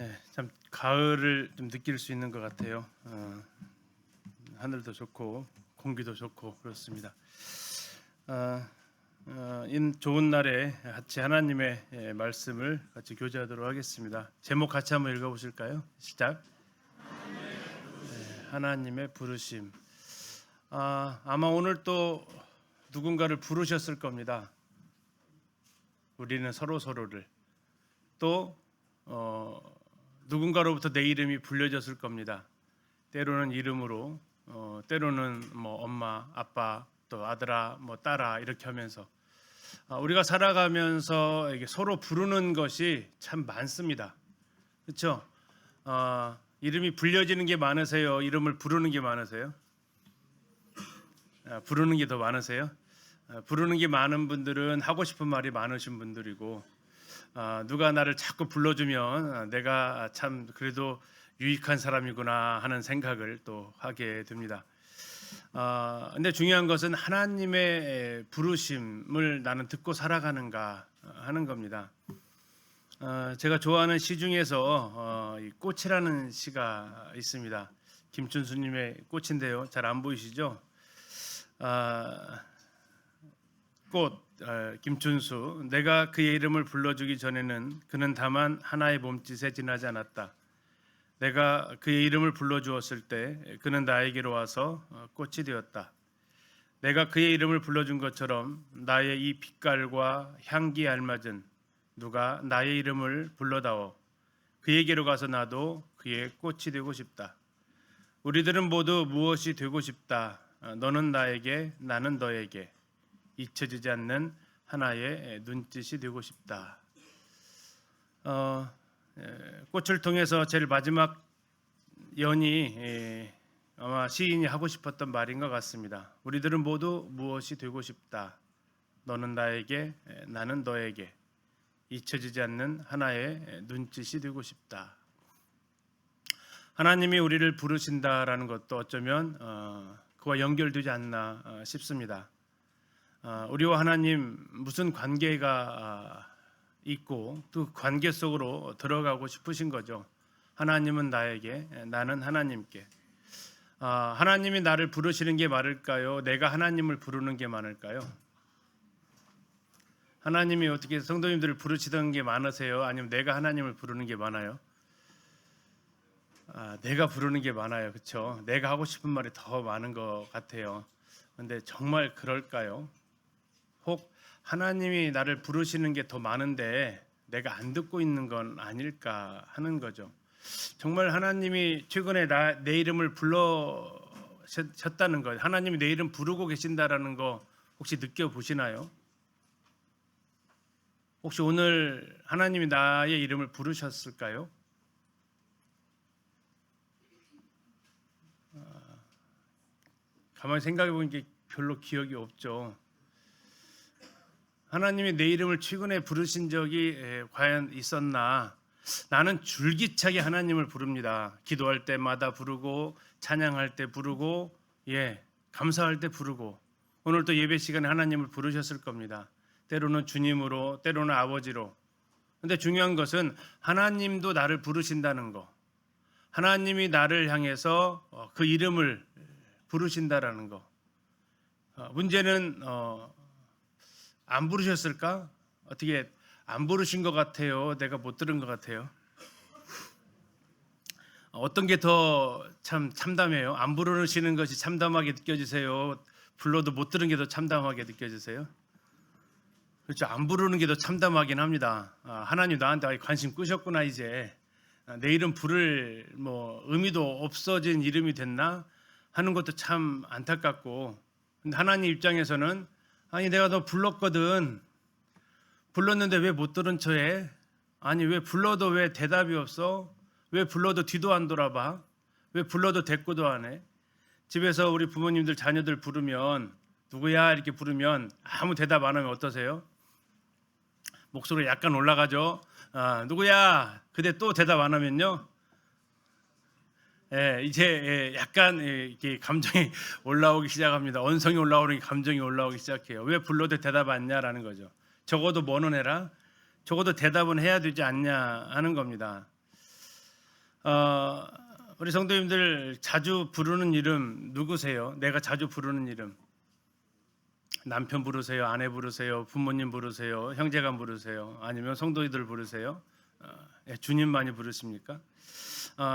네, 참 가을을 좀 느낄 수 있는 것 같아요. 하늘도 좋고 공기도 좋고 그렇습니다. 이 좋은 날에 같이 하나님의 말씀을 같이 교제하도록 하겠습니다. 제목 같이 한번 읽어보실까요? 시작. 하나님의 부르심. 아마 오늘 또 누군가를 부르셨을 겁니다. 우리는 서로를 또 누군가로부터 내 이름이 불려졌을 겁니다. 때로는 이름으로, 때로는 뭐 엄마, 아빠, 또 아들아, 뭐 딸아 이렇게 하면서 우리가 살아가면서 이게 서로 부르는 것이 참 많습니다. 그렇죠? 이름이 불려지는 게 많으세요? 이름을 부르는 게 많으세요? 부르는 게 더 많으세요? 부르는 게 많은 분들은 하고 싶은 말이 많으신 분들이고, 누가 나를 자꾸 불러주면 내가 참 그래도 유익한 사람이구나 하는 생각을 또 하게 됩니다. 근데 중요한 것은 하나님의 부르심을 나는 듣고 살아가는가 하는 겁니다. 제가 좋아하는 시 중에서 꽃이라는 시가 있습니다. 김춘수님의 꽃인데요. 잘 안 보이시죠? 꽃 김춘수. 내가 그의 이름을 불러주기 전에는 그는 다만 하나의 몸짓에 지나지 않았다. 내가 그의 이름을 불러주었을 때 그는 나에게로 와서 꽃이 되었다. 내가 그의 이름을 불러준 것처럼 나의 이 빛깔과 향기에 알맞은 누가 나의 이름을 불러다오 그에게로 가서 나도 그의 꽃이 되고 싶다. 우리들은 모두 무엇이 되고 싶다. 너는 나에게 나는 너에게 잊혀지지 않는 하나의 눈짓이 되고 싶다. 꽃을 통해서 제일 마지막 연이 아마 시인이 하고 싶었던 말인 것 같습니다. 우리들은 모두 무엇이 되고 싶다. 너는 나에게 나는 너에게 잊혀지지 않는 하나의 눈짓이 되고 싶다. 하나님이 우리를 부르신다라는 것도 어쩌면 그와 연결되지 않나 싶습니다. 우리와 하나님 무슨 관계가 있고 또 관계 속으로 들어가고 싶으신 거죠. 하나님은 나에게, 나는 하나님께. 하나님이 나를 부르시는 게 많을까요? 내가 하나님을 부르는 게 많을까요? 하나님이 어떻게 성도님들을 부르시던 게 많으세요? 아니면 내가 하나님을 부르는 게 많아요? 내가 부르는 게 많아요. 그렇죠? 내가 하고 싶은 말이 더 많은 것 같아요. 근데 정말 그럴까요? 혹 하나님이 나를 부르시는 게 더 많은데 내가 안 듣고 있는 건 아닐까 하는 거죠. 정말 하나님이 최근에 내 이름을 불러셨다는 것, 하나님이 내 이름 부르고 계신다라는 거 혹시 느껴보시나요? 혹시 오늘 하나님이 나의 이름을 부르셨을까요? 가만히 생각해 보니까 별로 기억이 없죠. 하나님이 내 이름을 최근에 부르신 적이 과연 있었나? 나는 줄기차게 하나님을 부릅니다. 기도할 때마다 부르고 찬양할 때 부르고 감사할 때 부르고 오늘 또 예배 시간에 하나님을 부르셨을 겁니다. 때로는 주님으로 때로는 아버지로. 근데 중요한 것은 하나님도 나를 부르신다는 거. 하나님이 나를 향해서 그 이름을 부르신다라는 거. 문제는 안 부르셨을까? 어떻게 안 부르신 것 같아요? 내가 못 들은 것 같아요? 어떤 게 더 참담해요? 안 부르시는 것이 참담하게 느껴지세요? 불러도 못 들은 게 더 참담하게 느껴지세요? 그렇죠. 안 부르는 게 더 참담하긴 합니다. 하나님 나한테 관심 끄셨구나 이제. 내 이름 부를 의미도 없어진 이름이 됐나 하는 것도 참 안타깝고, 근데 하나님 입장에서는 아니 내가 너 불렀거든. 불렀는데 왜 못 들은 척해? 아니 왜 불러도 왜 대답이 없어? 왜 불러도 뒤도 안 돌아봐? 왜 불러도 대꾸도 안 해? 집에서 우리 부모님들 자녀들 부르면 누구야 이렇게 부르면 아무 대답 안 하면 어떠세요? 목소리 약간 올라가죠. 누구야? 근데 또 대답 안 하면요. 이제 약간 이렇게 감정이 올라오기 시작합니다. 언성이 올라오는 감정이 올라오기 시작해요. 왜 불러도 대답 안 하냐라는 거죠. 적어도 뭐는 해라. 적어도 대답은 해야 되지 않냐 하는 겁니다. 어, 우리 성도님들 자주 부르는 이름 누구세요? 내가 자주 부르는 이름. 남편 부르세요? 아내 부르세요? 부모님 부르세요? 형제간 부르세요? 아니면 성도들 부르세요? 주님 많이 부르십니까?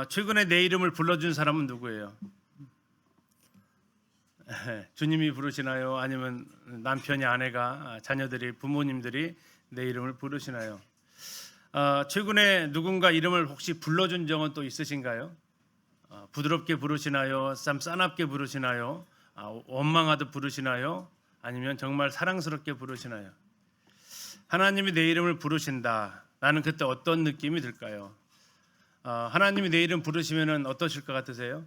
최근에 내 이름을 불러준 사람은 누구예요? 주님이 부르시나요? 아니면 남편이, 아내가, 자녀들이, 부모님들이 내 이름을 부르시나요? 최근에 누군가 이름을 혹시 불러준 적은 또 있으신가요? 부드럽게 부르시나요? 참 싸납게 부르시나요? 원망하듯 부르시나요? 아니면 정말 사랑스럽게 부르시나요? 하나님이 내 이름을 부르신다. 나는 그때 어떤 느낌이 들까요? 하나님이 내 이름 부르시면 어떠실 것 같으세요?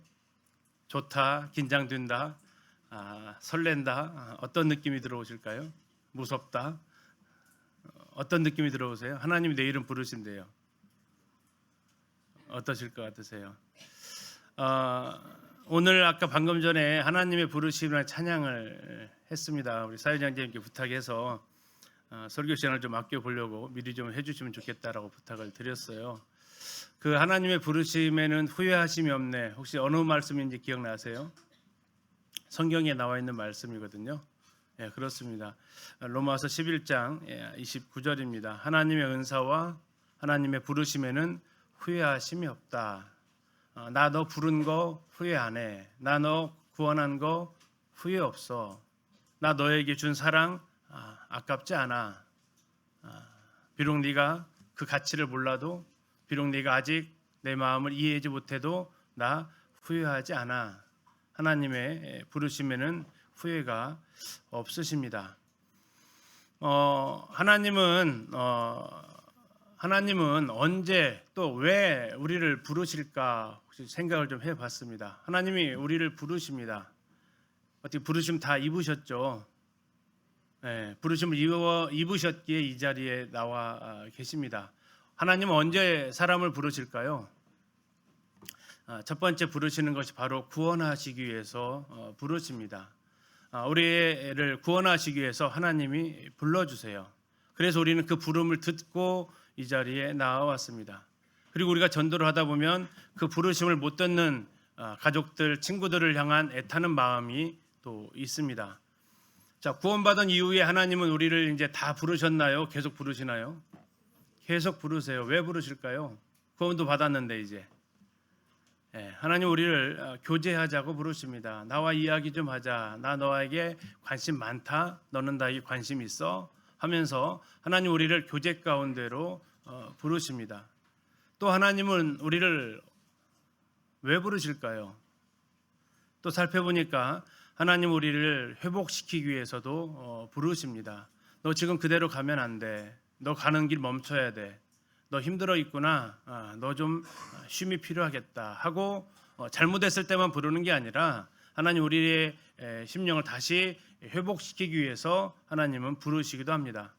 좋다, 긴장된다, 설렌다, 어떤 느낌이 들어오실까요? 무섭다, 어떤 느낌이 들어오세요? 하나님이 내 이름 부르신대요. 어떠실 것 같으세요? 오늘 아까 방금 전에 하나님의 부르심을 찬양을 했습니다. 우리 사회장님께 부탁해서 설교 시간을 좀 아껴 보려고 미리 좀 해주시면 좋겠다라고 부탁을 드렸어요. 그 하나님의 부르심에는 후회하심이 없네. 혹시 어느 말씀인지 기억나세요? 성경에 나와 있는 말씀이거든요. 예, 그렇습니다. 로마서 11장 29절입니다. 하나님의 은사와 하나님의 부르심에는 후회하심이 없다. 나 너 부른 거 후회 안 해. 나 너 구원한 거 후회 없어. 나 너에게 준 사랑 아깝지 않아. 비록 네가 그 가치를 몰라도, 비록 네가 아직 내 마음을 이해하지 못해도 나 후회하지 않아. 하나님의 부르심에는 후회가 없으십니다. 하나님은 언제 또 왜 우리를 부르실까 혹시 생각을 좀 해봤습니다. 하나님이 우리를 부르십니다. 어떻게 부르심 다 입으셨죠? 네, 부르심을 입으셨기에 이 자리에 나와 계십니다. 하나님은 언제 사람을 부르실까요? 첫 번째 부르시는 것이 바로 구원하시기 위해서 부르십니다. 우리를 구원하시기 위해서 하나님이 불러주세요. 그래서 우리는 그 부름을 듣고 이 자리에 나와왔습니다. 그리고 우리가 전도를 하다 보면 그 부르심을 못 듣는 가족들, 친구들을 향한 애타는 마음이 또 있습니다. 자, 구원받은 이후에 하나님은 우리를 이제 다 부르셨나요? 계속 부르시나요? 계속 부르세요. 왜 부르실까요? 구원도 받았는데 이제. 하나님 우리를 교제하자고 부르십니다. 나와 이야기 좀 하자. 나 너에게 관심 많다. 너는 나에게 관심 있어. 하면서 하나님 우리를 교제 가운데로 부르십니다. 또 하나님은 우리를 왜 부르실까요? 또 살펴보니까 하나님 우리를 회복시키기 위해서도 부르십니다. 너 지금 그대로 가면 안 돼. 너 가는 길 멈춰야 돼. 너 힘들어 있구나. 너 좀 쉼이 필요하겠다 하고 잘못했을 때만 부르는 게 아니라 하나님 우리의 심령을 다시 회복시키기 위해서 하나님은 부르시기도 합니다.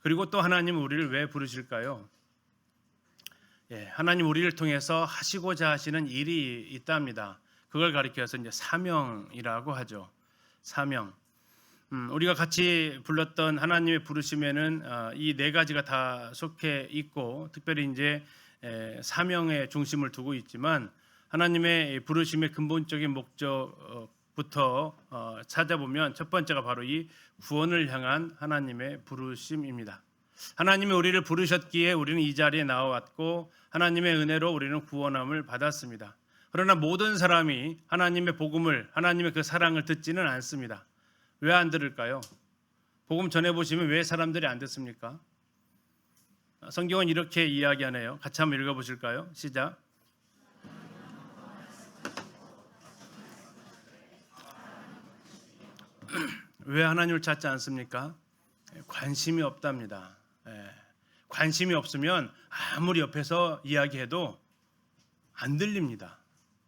그리고 또 하나님은 우리를 왜 부르실까요? 하나님 우리를 통해서 하시고자 하시는 일이 있답니다. 그걸 가리켜서 이제 사명이라고 하죠. 사명. 우리가 같이 불렀던 하나님의 부르심에는 이 네 가지가 다 속해 있고, 특별히 이제 사명의 중심을 두고 있지만 하나님의 부르심의 근본적인 목적부터 찾아보면 첫 번째가 바로 이 구원을 향한 하나님의 부르심입니다. 하나님이 우리를 부르셨기에 우리는 이 자리에 나와왔고 하나님의 은혜로 우리는 구원함을 받았습니다. 그러나 모든 사람이 하나님의 복음을, 하나님의 그 사랑을 듣지는 않습니다. 왜 안 들을까요? 복음 전해보시면 왜 사람들이 안 듣습니까? 성경은 이렇게 이야기하네요. 같이 한번 읽어보실까요? 시작. 왜 하나님을 찾지 않습니까? 관심이 없답니다. 관심이 없으면 아무리 옆에서 이야기해도 안 들립니다.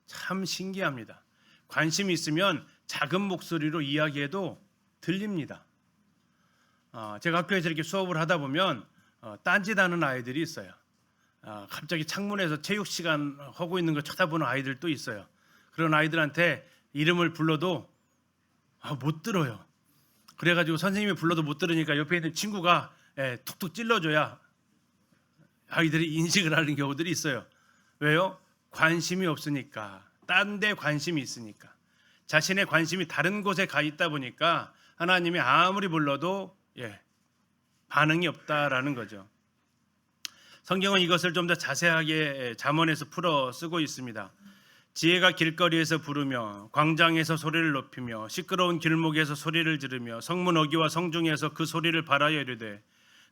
참 신기합니다. 관심이 있으면 작은 목소리로 이야기해도 들립니다. 제가 학교에서 이렇게 수업을 하다 보면 딴짓하는 아이들이 있어요. 갑자기 창문에서 체육 시간 하고 있는 걸 쳐다보는 아이들도 있어요. 그런 아이들한테 이름을 불러도 못 들어요. 그래가지고 선생님이 불러도 못 들으니까 옆에 있는 친구가 툭툭 찔러줘야 아이들이 인식을 하는 경우들이 있어요. 왜요? 관심이 없으니까, 딴 데 관심이 있으니까, 자신의 관심이 다른 곳에 가 있다 보니까 하나님이 아무리 불러도 반응이 없다라는 거죠. 성경은 이것을 좀 더 자세하게 잠언에서 풀어 쓰고 있습니다. 지혜가 길거리에서 부르며 광장에서 소리를 높이며 시끄러운 길목에서 소리를 지르며 성문 어귀와 성중에서 그 소리를 발하여 이르되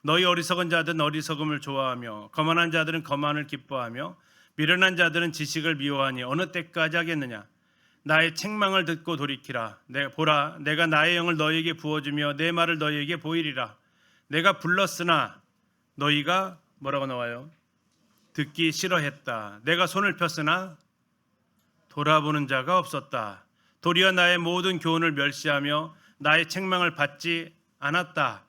너희 어리석은 자들은 어리석음을 좋아하며 거만한 자들은 거만을 기뻐하며 미련한 자들은 지식을 미워하니 어느 때까지 하겠느냐. 나의 책망을 듣고 돌이키라. 보라, 내가 나의 영을 너희에게 부어주며 내 말을 너희에게 보이리라. 내가 불렀으나 너희가 뭐라고 나와요? 듣기 싫어했다. 내가 손을 폈으나 돌아보는 자가 없었다. 도리어 나의 모든 교훈을 멸시하며 나의 책망을 받지 않았다.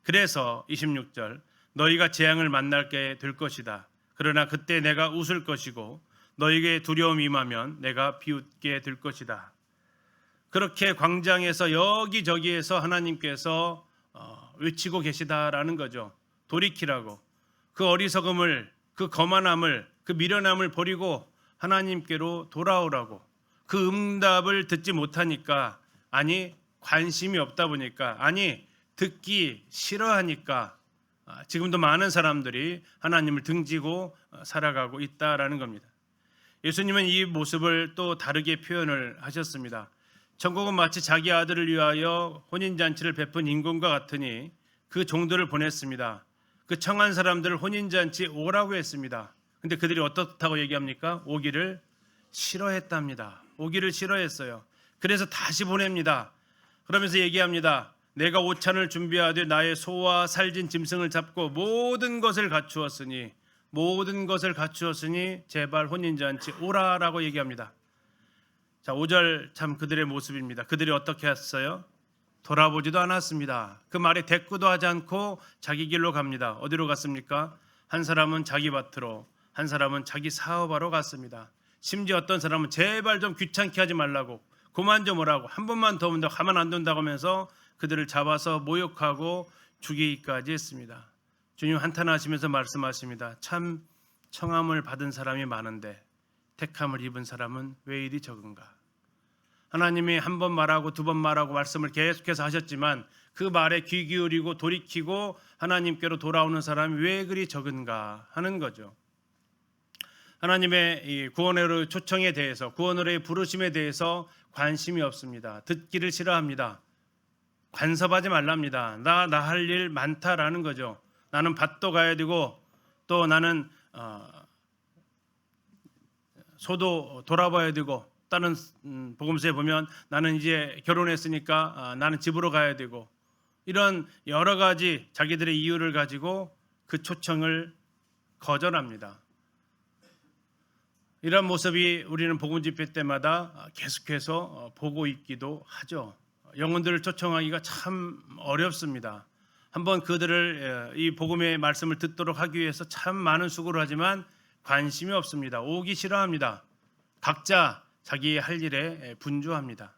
그래서 26절 너희가 재앙을 만나게 될 것이다. 그러나 그때 내가 웃을 것이고 너희에게 두려움이 임하면 내가 비웃게 될 것이다. 그렇게 광장에서 여기저기에서 하나님께서 외치고 계시다라는 거죠. 돌이키라고. 그 어리석음을, 그 거만함을, 그 미련함을 버리고 하나님께로 돌아오라고. 그 응답을 듣지 못하니까, 아니 관심이 없다 보니까, 아니 듣기 싫어하니까 지금도 많은 사람들이 하나님을 등지고 살아가고 있다라는 겁니다. 예수님은 이 모습을 또 다르게 표현을 하셨습니다. 천국은 마치 자기 아들을 위하여 혼인잔치를 베푼 임금과 같으니 그 종들을 보냈습니다. 그 청한 사람들을 혼인잔치에 오라고 했습니다. 근데 그들이 어떻다고 얘기합니까? 오기를 싫어했답니다. 오기를 싫어했어요. 그래서 다시 보냅니다. 그러면서 얘기합니다. 내가 오찬을 준비하되 나의 소와 살진 짐승을 잡고 모든 것을 갖추었으니 제발 혼인잔치 오라라고 얘기합니다. 자, 5절 참 그들의 모습입니다. 그들이 어떻게 했어요? 돌아보지도 않았습니다. 그 말에 대꾸도 하지 않고 자기 길로 갑니다. 어디로 갔습니까? 한 사람은 자기 밭으로, 한 사람은 자기 사업하러 갔습니다. 심지어 어떤 사람은 제발 좀 귀찮게 하지 말라고, 그만 좀 오라고, 한 번만 더 오면 가만 안 둔다고 하면서 그들을 잡아서 모욕하고 죽이기까지 했습니다. 주님 한탄하시면서 말씀하십니다. 참 청함을 받은 사람이 많은데 택함을 입은 사람은 왜 이리 적은가. 하나님이 한 번 말하고 두 번 말하고 말씀을 계속해서 하셨지만 그 말에 귀 기울이고 돌이키고 하나님께로 돌아오는 사람이 왜 그리 적은가 하는 거죠. 하나님의 이 구원으로의 초청에 대해서, 구원으로의 부르심에 대해서 관심이 없습니다. 듣기를 싫어합니다. 간섭하지 말랍니다. 나 할 일 많다라는 거죠. 나는 밭도 가야 되고 또 나는 소도 돌아봐야 되고, 다른 복음서에 보면 나는 이제 결혼했으니까 나는 집으로 가야 되고, 이런 여러 가지 자기들의 이유를 가지고 그 초청을 거절합니다. 이런 모습이 우리는 복음 집회 때마다 계속해서 보고 있기도 하죠. 영혼들을 초청하기가 참 어렵습니다. 한번 그들을 이 복음의 말씀을 듣도록 하기 위해서 참 많은 수고를 하지만 관심이 없습니다. 오기 싫어합니다. 각자 자기 할 일에 분주합니다.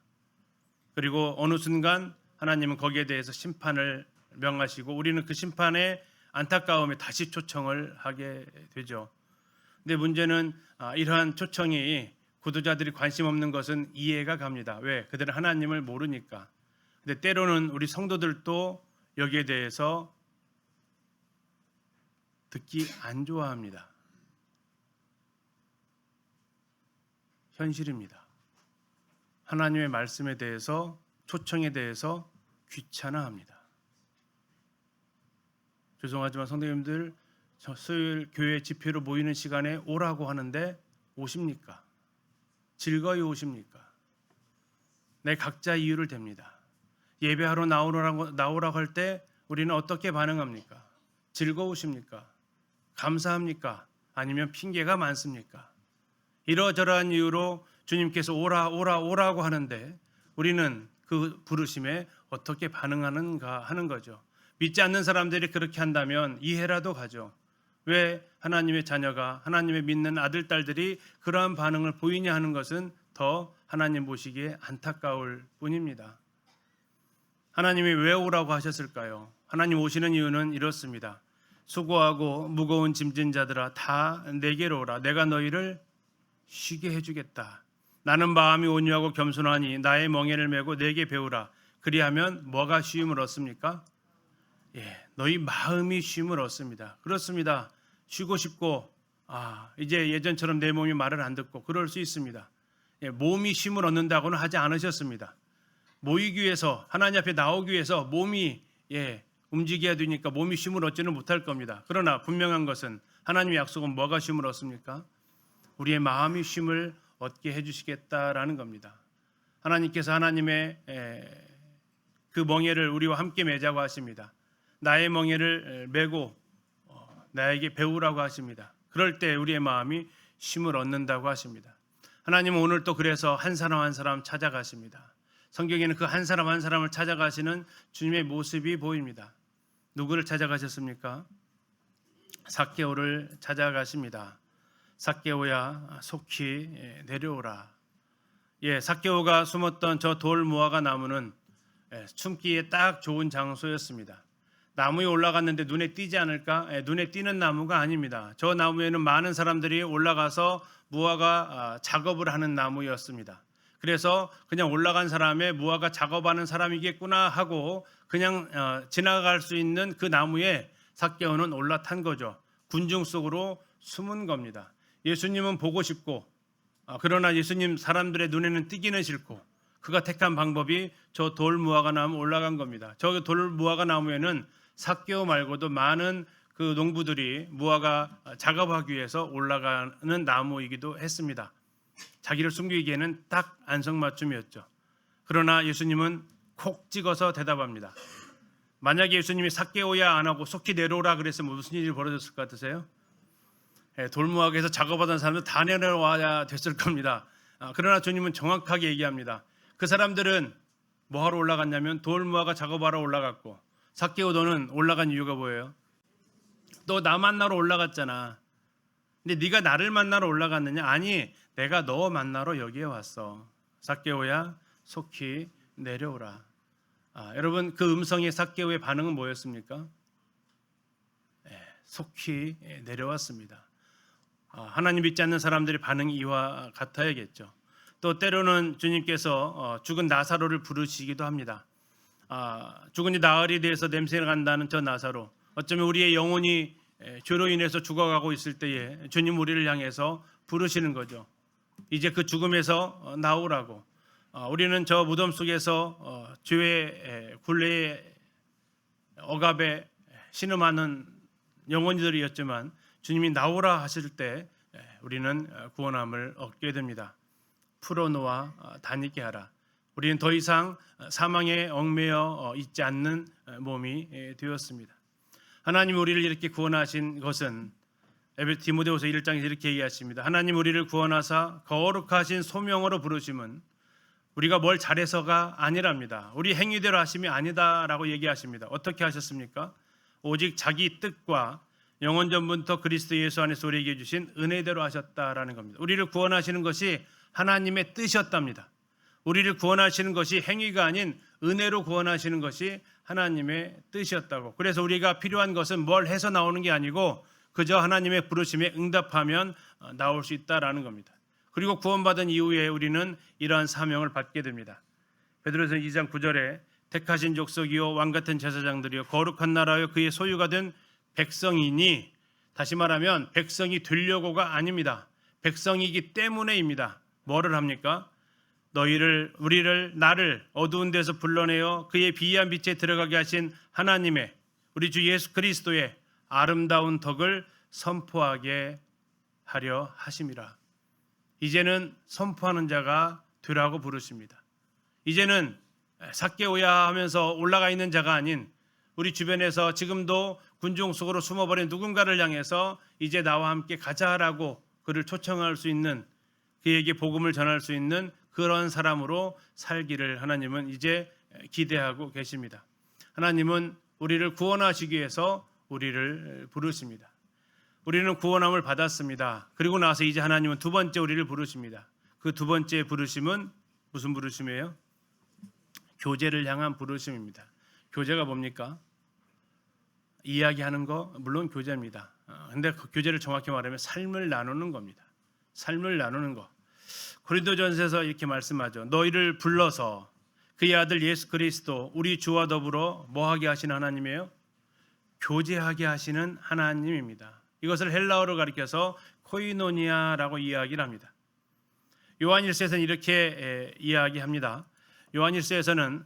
그리고 어느 순간 하나님은 거기에 대해서 심판을 명하시고 우리는 그 심판에 안타까움에 다시 초청을 하게 되죠. 근데 문제는 이러한 초청이 구도자들이 관심 없는 것은 이해가 갑니다. 왜? 그들은 하나님을 모르니까. 근데 때로는 우리 성도들도 여기에 대해서 듣기 안 좋아합니다. 현실입니다. 하나님의 말씀에 대해서, 초청에 대해서 귀찮아합니다. 죄송하지만 성도님들, 수요일 교회 집회로 모이는 시간에 오라고 하는데 오십니까? 즐거이 오십니까? 네, 각자 이유를 댑니다. 예배하러 나오라고 할 때 우리는 어떻게 반응합니까? 즐거우십니까? 감사합니까? 아니면 핑계가 많습니까? 이러저러한 이유로 주님께서 오라고 하는데 우리는 그 부르심에 어떻게 반응하는가 하는 거죠. 믿지 않는 사람들이 그렇게 한다면 이해라도 가죠. 왜 하나님의 자녀가, 하나님의 믿는 아들, 딸들이 그러한 반응을 보이냐 하는 것은 더 하나님 보시기에 안타까울 뿐입니다. 하나님이 왜 오라고 하셨을까요? 하나님 오시는 이유는 이렇습니다. 수고하고 무거운 짐진 자들아 다 내게로 오라. 내가 너희를 쉬게 해주겠다. 나는 마음이 온유하고 겸손하니 나의 멍에를 메고 내게 배우라. 그리하면 뭐가 쉼을 얻습니까? 너희 마음이 쉼을 얻습니다. 그렇습니다. 쉬고 싶고 이제 예전처럼 내 몸이 말을 안 듣고 그럴 수 있습니다. 몸이 쉼을 얻는다고는 하지 않으셨습니다. 모이기 위해서 하나님 앞에 나오기 위해서 몸이 움직여야 되니까 몸이 쉼을 얻지는 못할 겁니다. 그러나 분명한 것은 하나님의 약속은 뭐가 쉼을 얻습니까? 우리의 마음이 쉼을 얻게 해주시겠다라는 겁니다. 하나님께서 하나님의 그 멍에를 우리와 함께 매자고 하십니다. 나의 멍에를 메고 나에게 배우라고 하십니다. 그럴 때 우리의 마음이 쉼을 얻는다고 하십니다. 하나님은 오늘 또 그래서 한 사람 한 사람 찾아가십니다. 성경에는 그 한 사람 한 사람을 찾아가시는 주님의 모습이 보입니다. 누구를 찾아가셨습니까? 삭개오를 찾아가십니다. 삭개오야 속히 내려오라. 삭개오가 숨었던 저 돌 무화과 나무는 숨기에 딱 좋은 장소였습니다. 나무에 올라갔는데 눈에 띄지 않을까? 눈에 띄는 나무가 아닙니다. 저 나무에는 많은 사람들이 올라가서 무화과 작업을 하는 나무였습니다. 그래서 그냥 올라간 사람의 무화과 작업하는 사람이겠구나 하고 그냥 지나갈 수 있는 그 나무에 삭개오는 올라탄 거죠. 군중 속으로 숨은 겁니다. 예수님은 보고 싶고 그러나 예수님 사람들의 눈에는 띄기는 싫고 그가 택한 방법이 저 돌 무화과 나무 올라간 겁니다. 저 돌 무화과 나무에는 삭개오 말고도 많은 그 농부들이 무화과 작업하기 위해서 올라가는 나무이기도 했습니다. 자기를 숨기기에는 딱 안성맞춤이었죠. 그러나 예수님은 콕 찍어서 대답합니다. 만약에 예수님이 삭개오야 안 하고 속히 내려오라 그랬으면 무슨 일이 벌어졌을 것 같으세요? 돌무화과에서 작업하던 사람들 다 내려와야 됐을 겁니다. 그러나 주님은 정확하게 얘기합니다. 그 사람들은 뭐하러 올라갔냐면 돌무화과 작업하러 올라갔고 삭개오 너는 올라간 이유가 뭐예요? 너 나 만나러 올라갔잖아. 근데 네가 나를 만나러 올라갔느냐? 아니, 내가 너 만나러 여기에 왔어. 삭개오야 속히 내려오라. 여러분 그 음성의 삭개오의 반응은 뭐였습니까? 속히 내려왔습니다. 하나님 믿지 않는 사람들의 반응이 이와 같아야겠죠. 또 때로는 주님께서 죽은 나사로를 부르시기도 합니다. 죽은 이 나흘이 돼서 냄새가 난다는 저 나사로, 어쩌면 우리의 영혼이 죄로 인해서 죽어가고 있을 때에 주님 우리를 향해서 부르시는 거죠. 이제 그 죽음에서 나오라고. 우리는 저 무덤 속에서 죄의 굴레에 억압에 신음하는 영혼들이었지만 주님이 나오라 하실 때 우리는 구원함을 얻게 됩니다. 풀어놓아 다니게 하라. 우리는 더 이상 사망에 얽매여 있지 않는 몸이 되었습니다. 하나님 우리를 이렇게 구원하신 것은 디모데후서 1장에서 이렇게 얘기하십니다. 하나님 우리를 구원하사 거룩하신 소명으로 부르심은 우리가 뭘 잘해서가 아니랍니다. 우리 행위대로 하심이 아니다라고 얘기하십니다. 어떻게 하셨습니까? 오직 자기 뜻과 영원 전부터 그리스도 예수 안에서 우리에게 주신 은혜대로 하셨다라는 겁니다. 우리를 구원하시는 것이 하나님의 뜻이었답니다. 우리를 구원하시는 것이 행위가 아닌 은혜로 구원하시는 것이 하나님의 뜻이었다고. 그래서 우리가 필요한 것은 뭘 해서 나오는 게 아니고 그저 하나님의 부르심에 응답하면 나올 수 있다라는 겁니다. 그리고 구원받은 이후에 우리는 이러한 사명을 받게 됩니다. 베드로서 2장 9절에 택하신 족속이요 왕같은 제사장들이요 거룩한 나라요 그의 소유가 된 백성이니, 다시 말하면 백성이 되려고가 아닙니다. 백성이기 때문에입니다. 뭐를 합니까? 나를 어두운 데서 불러내어 그의 비한 빛에 들어가게 하신 하나님의, 우리 주 예수 그리스도의 아름다운 덕을 선포하게 하려 하심이라. 이제는 선포하는 자가 되라고 부르십니다. 이제는 삭개오야 하면서 올라가 있는 자가 아닌 우리 주변에서 지금도 군중 속으로 숨어버린 누군가를 향해서 이제 나와 함께 가자라고 그를 초청할 수 있는, 그에게 복음을 전할 수 있는 그런 사람으로 살기를 하나님은 이제 기대하고 계십니다. 하나님은 우리를 구원하시기 위해서 우리를 부르십니다. 우리는 구원함을 받았습니다. 그리고 나서 이제 하나님은 두 번째 우리를 부르십니다. 그 두 번째 부르심은 무슨 부르심이에요? 교제를 향한 부르심입니다. 교제가 뭡니까? 이야기하는 거 물론 교제입니다. 근데 그 교제를 정확히 말하면 삶을 나누는 겁니다. 삶을 나누는 것. 고린도전서에서 이렇게 말씀하죠. 너희를 불러서 그의 아들 예수 그리스도 우리 주와 더불어 뭐하게 하시는 하나님이에요? 교제하게 하시는 하나님입니다. 이것을 헬라어로 가리켜서 코이노니아라고 이야기를 합니다. 요한일서에서는 이렇게 이야기합니다. 요한일서에서는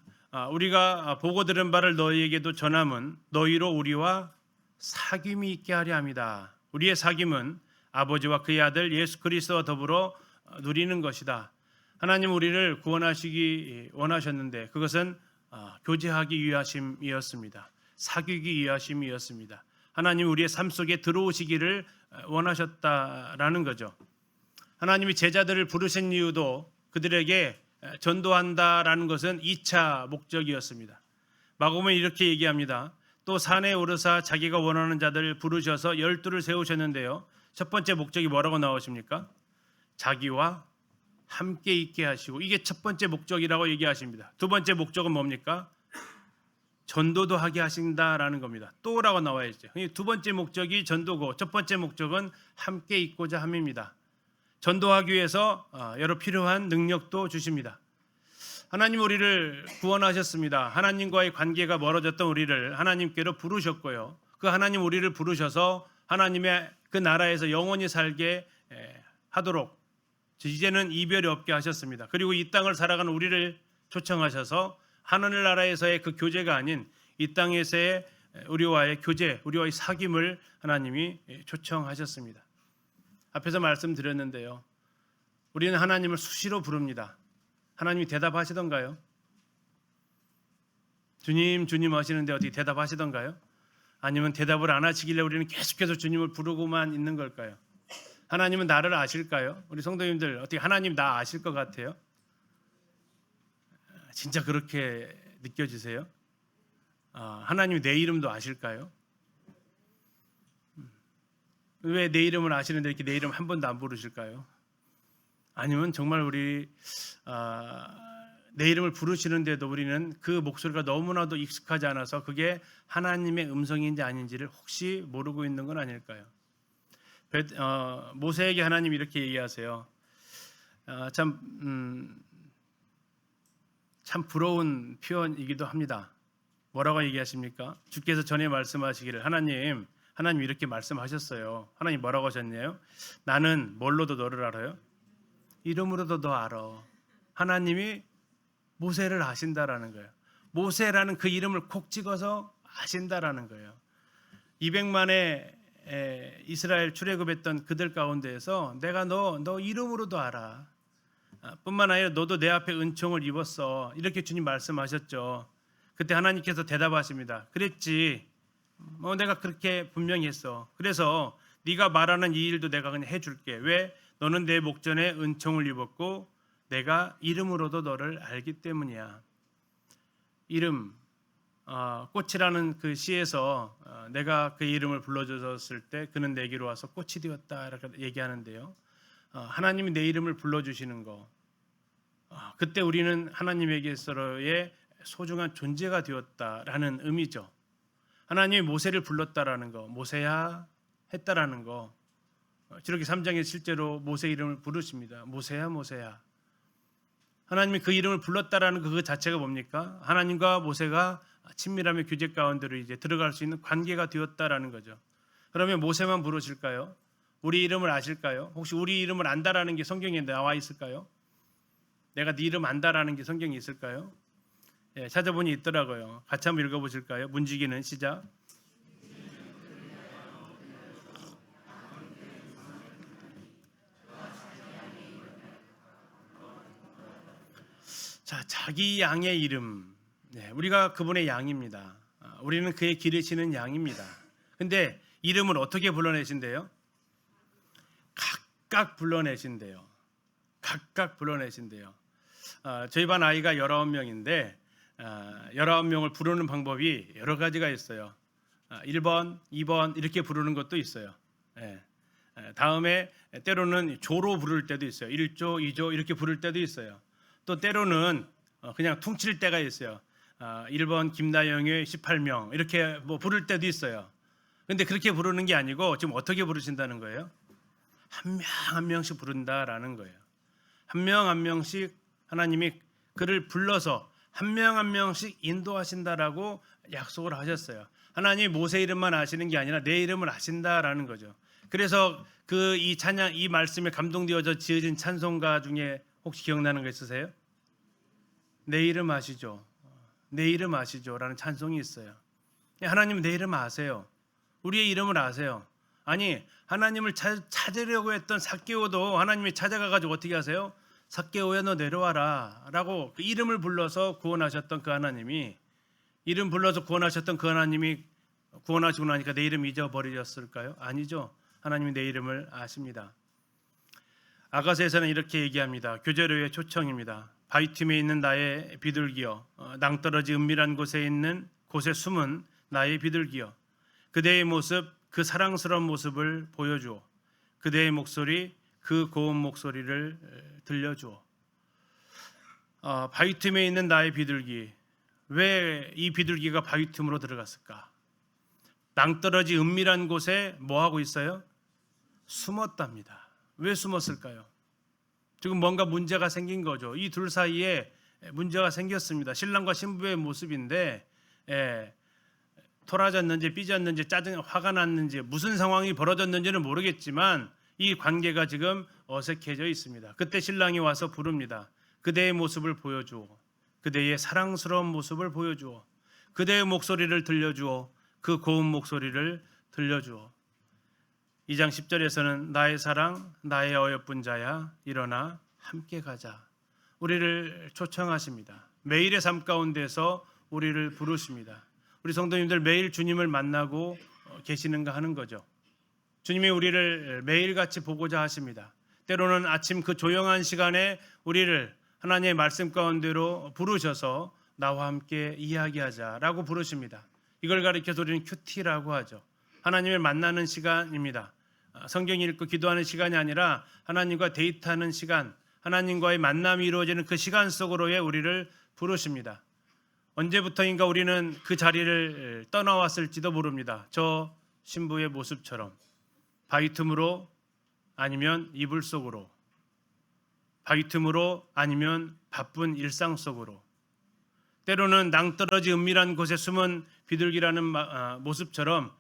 우리가 보고 들은 바를 너희에게도 전함은 너희로 우리와 사귐이 있게 하려 합니다. 우리의 사귐은 아버지와 그의 아들 예수 그리스도와 더불어 누리는 것이다. 하나님 우리를 구원하시기 원하셨는데 그것은 교제하기 위하심이었습니다. 사귀기 위하심이었습니다. 하나님 우리의 삶 속에 들어오시기를 원하셨다라는 거죠. 하나님이 제자들을 부르신 이유도 그들에게 전도한다라는 것은 2차 목적이었습니다. 마가복음은 이렇게 얘기합니다. 또 산에 오르사 자기가 원하는 자들을 부르셔서 12를 세우셨는데요. 첫 번째 목적이 뭐라고 나오십니까? 자기와 함께 있게 하시고, 이게 첫 번째 목적이라고 얘기하십니다. 두 번째 목적은 뭡니까? 전도도 하게 하신다라는 겁니다. 또라고 나와 있죠. 두 번째 목적이 전도고 첫 번째 목적은 함께 있고자 함입니다. 전도하기 위해서 여러 필요한 능력도 주십니다. 하나님 우리를 구원하셨습니다. 하나님과의 관계가 멀어졌던 우리를 하나님께로 부르셨고요. 그 하나님 우리를 부르셔서 하나님의 그 나라에서 영원히 살게 하도록 이제는 이별이 없게 하셨습니다. 그리고 이 땅을 살아가는 우리를 초청하셔서 하늘나라에서의 그 교제가 아닌 이 땅에서의 우리와의 교제, 우리와의 사귐을 하나님이 초청하셨습니다. 앞에서 말씀드렸는데요. 우리는 하나님을 수시로 부릅니다. 하나님이 대답하시던가요? 주님, 주님 하시는데 어떻게 대답하시던가요? 아니면 대답을 안 하시길래 우리는 계속해서 주님을 부르고만 있는 걸까요? 하나님은 나를 아실까요? 우리 성도님들 어떻게 하나님 나 아실 것 같아요? 진짜 그렇게 느껴지세요? 하나님이 내 이름도 아실까요? 왜 내 이름을 아시는데 이렇게 내 이름 한 번도 안 부르실까요? 아니면 정말 우리 내 이름을 부르시는데도 우리는 그 목소리가 너무나도 익숙하지 않아서 그게 하나님의 음성인지 아닌지를 혹시 모르고 있는 건 아닐까요? 모세에게 하나님이 이렇게 얘기하세요. 참 부러운 표현이기도 합니다. 뭐라고 얘기하십니까? 주께서 전에 말씀하시기를 하나님 이렇게 말씀하셨어요. 하나님 뭐라고 하셨냐요? 나는 뭘로도 너를 알아요? 이름으로도 너 알아. 하나님이 모세를 아신다라는 거예요. 모세라는 그 이름을 콕 찍어서 아신다라는 거예요. 200만의 이스라엘 출애굽했던 그들 가운데에서 내가 너 이름으로도 알아. 뿐만 아니라 너도 내 앞에 은총을 입었어. 이렇게 주님 말씀하셨죠. 그때 하나님께서 대답하십니다. 그랬지. 내가 그렇게 분명히 했어. 그래서 네가 말하는 이 일도 내가 그냥 해줄게. 왜? 너는 내 목전에 은총을 입었고 내가 이름으로도 너를 알기 때문이야. 이름, 꽃이라는 그 시에서 내가 그 이름을 불러줬을 때 그는 내게로 와서 꽃이 되었다 이렇게 얘기하는데요. 하나님이 내 이름을 불러주시는 거, 그때 우리는 하나님에게서의 소중한 존재가 되었다라는 의미죠. 하나님이 모세를 불렀다라는 거, 모세야 했다라는 거. 지록기 3장에 실제로 모세 이름을 부르십니다. 모세야 모세야. 하나님이 그 이름을 불렀다라는 그 자체가 뭡니까? 하나님과 모세가 친밀함의 교제 가운데로 이제 들어갈 수 있는 관계가 되었다라는 거죠. 그러면 모세만 부르실까요? 우리 이름을 아실까요? 혹시 우리 이름을 안다라는 게 성경에 나와 있을까요? 내가 네 이름 안다라는 게 성경에 있을까요? 찾아보니 있더라고요. 같이 한번 읽어보실까요? 문지기는 시작. 자, 자기 양의 이름. 우리가 그분의 양입니다. 우리는 그의 기르시는 양입니다. 근데 이름을 어떻게 불러내신대요? 각각 불러내신대요. 각각 불러내신대요. 저희 반 아이가 19명인데 19명을 부르는 방법이 여러 가지가 있어요. 1번, 2번 이렇게 부르는 것도 있어요. 다음에 때로는 조로 부를 때도 있어요. 1조, 2조 이렇게 부를 때도 있어요. 또 때로는 그냥 퉁칠 때가 있어요. 1번 김나영의 18명 이렇게 뭐 부를 때도 있어요. 근데 그렇게 부르는 게 아니고 지금 어떻게 부르신다는 거예요? 한 명 한 명씩 부른다라는 거예요. 한 명 한 명씩 하나님이 그를 불러서 한 명 한 명씩 인도하신다라고 약속을 하셨어요. 하나님 모세 이름만 아시는 게 아니라 내 이름을 아신다라는 거죠. 그래서 그 이 찬양 이 말씀에 감동되어져 지어진 찬송가 중에 혹시 기억나는 거 있으세요? 내 이름 아시죠? 내 이름 아시죠라는 찬송이 있어요. 하나님은 내 이름 아세요. 우리의 이름을 아세요. 아니 하나님을 찾으려고 했던 삭개오도 하나님이 찾아가가지고 어떻게 하세요? 삭개오야 너 내려와라 라고 그 이름을 불러서 구원하셨던 그 하나님이 이름 불러서 구원하셨던 그 하나님이 구원하시고 나니까 내 이름 잊어버리셨을까요? 아니죠. 하나님이 내 이름을 아십니다. 아가서에서는 이렇게 얘기합니다. 교제로의 초청입니다. 바위틈에 있는 나의 비둘기여, 낭떠러지 은밀한 곳에 있는 곳에 숨은 나의 비둘기여, 그대의 모습, 그 사랑스러운 모습을 보여주어, 그대의 목소리, 그 고운 목소리를 들려주어. 바위틈에 있는 나의 비둘기, 왜 이 비둘기가 바위틈으로 들어갔을까? 낭떠러지 은밀한 곳에 뭐 하고 있어요? 숨었답니다. 왜 숨었을까요? 지금 뭔가 문제가 생긴 거죠. 이 둘 사이에 문제가 생겼습니다. 신랑과 신부의 모습인데 토라졌는지 삐졌는지 화가 났는지 무슨 상황이 벌어졌는지는 모르겠지만 이 관계가 지금 어색해져 있습니다. 그때 신랑이 와서 부릅니다. 그대의 모습을 보여주어, 그대의 사랑스러운 모습을 보여주어, 그대의 목소리를 들려주어, 그 고운 목소리를 들려주어. 2장 10절에서는 나의 사랑, 나의 어여쁜 자야, 일어나 함께 가자. 우리를 초청하십니다. 매일의 삶 가운데서 우리를 부르십니다. 우리 성도님들 매일 주님을 만나고 계시는가 하는 거죠. 주님이 우리를 매일같이 보고자 하십니다. 때로는 아침 그 조용한 시간에 우리를 하나님의 말씀 가운데로 부르셔서 나와 함께 이야기하자라고 부르십니다. 이걸 가리켜서 우리는 큐티라고 하죠. 하나님을 만나는 시간입니다. 성경 읽고 기도하는 시간이 아니라 하나님과 데이트하는 시간, 하나님과의 만남이 이루어지는 그 시간 속으로의 우리를 부르십니다. 언제부터인가 우리는 그 자리를 떠나왔을지도 모릅니다. 저 신부의 모습처럼 바위틈으로 아니면 이불 속으로, 바위틈으로 아니면 바쁜 일상 속으로, 때로는 낭떠러지 은밀한 곳에 숨은 비둘기라는 모습처럼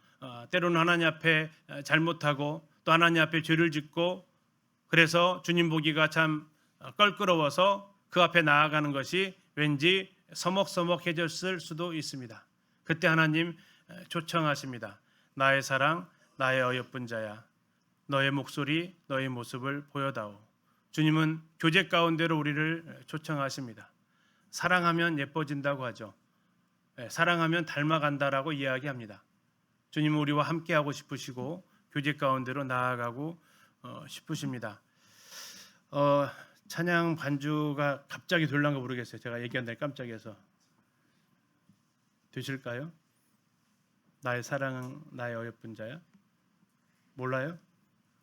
때로는 하나님 앞에 잘못하고 또 하나님 앞에 죄를 짓고 그래서 주님 보기가 참 껄끄러워서 그 앞에 나아가는 것이 왠지 서먹서먹해졌을 수도 있습니다. 그때 하나님 초청하십니다. 나의 사랑, 나의 어여쁜 자야, 너의 목소리, 너의 모습을 보여다오. 주님은 교제 가운데로 우리를 초청하십니다. 사랑하면 예뻐진다고 하죠. 사랑하면 닮아간다라고 이야기합니다. 주님은 우리와 함께하고 싶으시고 교제 가운데로 나아가고 싶으십니다. 찬양 반주가 갑자기 될란가 모르겠어요. 제가 얘기한 날 깜짝이어서. 되실까요? 나의 사랑, 나의 어여쁜 자야? 몰라요?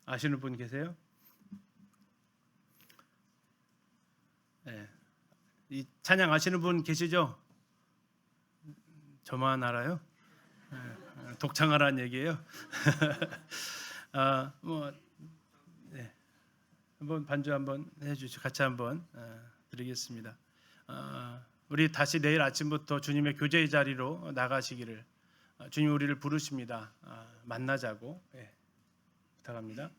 아시는 분 계세요? 네. 이 찬양 아시는 분 계시죠? 저만 알아요? 독창하라는 얘기예요. 네. 한번 반주 한번 해주시죠. 같이 한번 드리겠습니다. 우리 다시 내일 아침부터 주님의 교제의 자리로 나가시기를 주님 우리를 부르십니다. 만나자고 부탁합니다.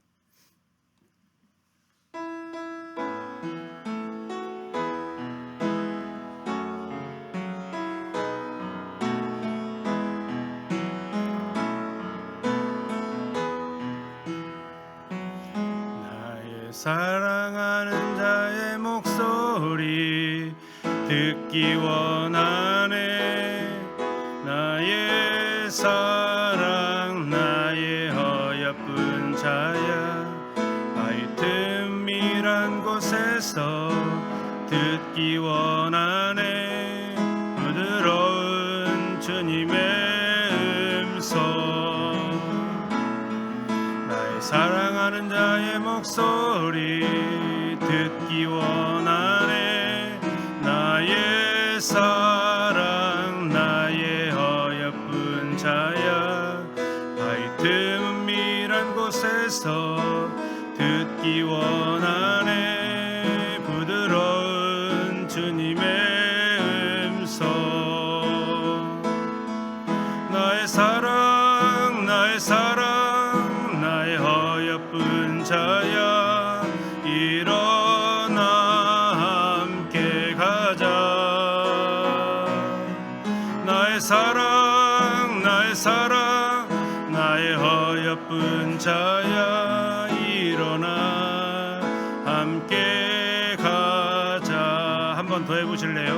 사랑하는 자의 목소리 듣기 원하네. 나의 사랑, 나의 어여쁜 자야, 바위틈이란 곳에서 듣기 원하네. 부드러운 주님의 음성, 나의 사랑하는 자의 목소리 듣기 원하네. 나의 사랑, 나의 어여쁜 자야, 바위틈 은밀한 곳에서 듣기 원하네 부드러운 주님의 음성. 나의 사랑 나의 사랑 나의 어여쁜 자야 일어나 함께 가자. 나의 사랑 나의 사랑 나의 어여쁜 자야 일어나 함께 가자. 한 번 더 해보실래요?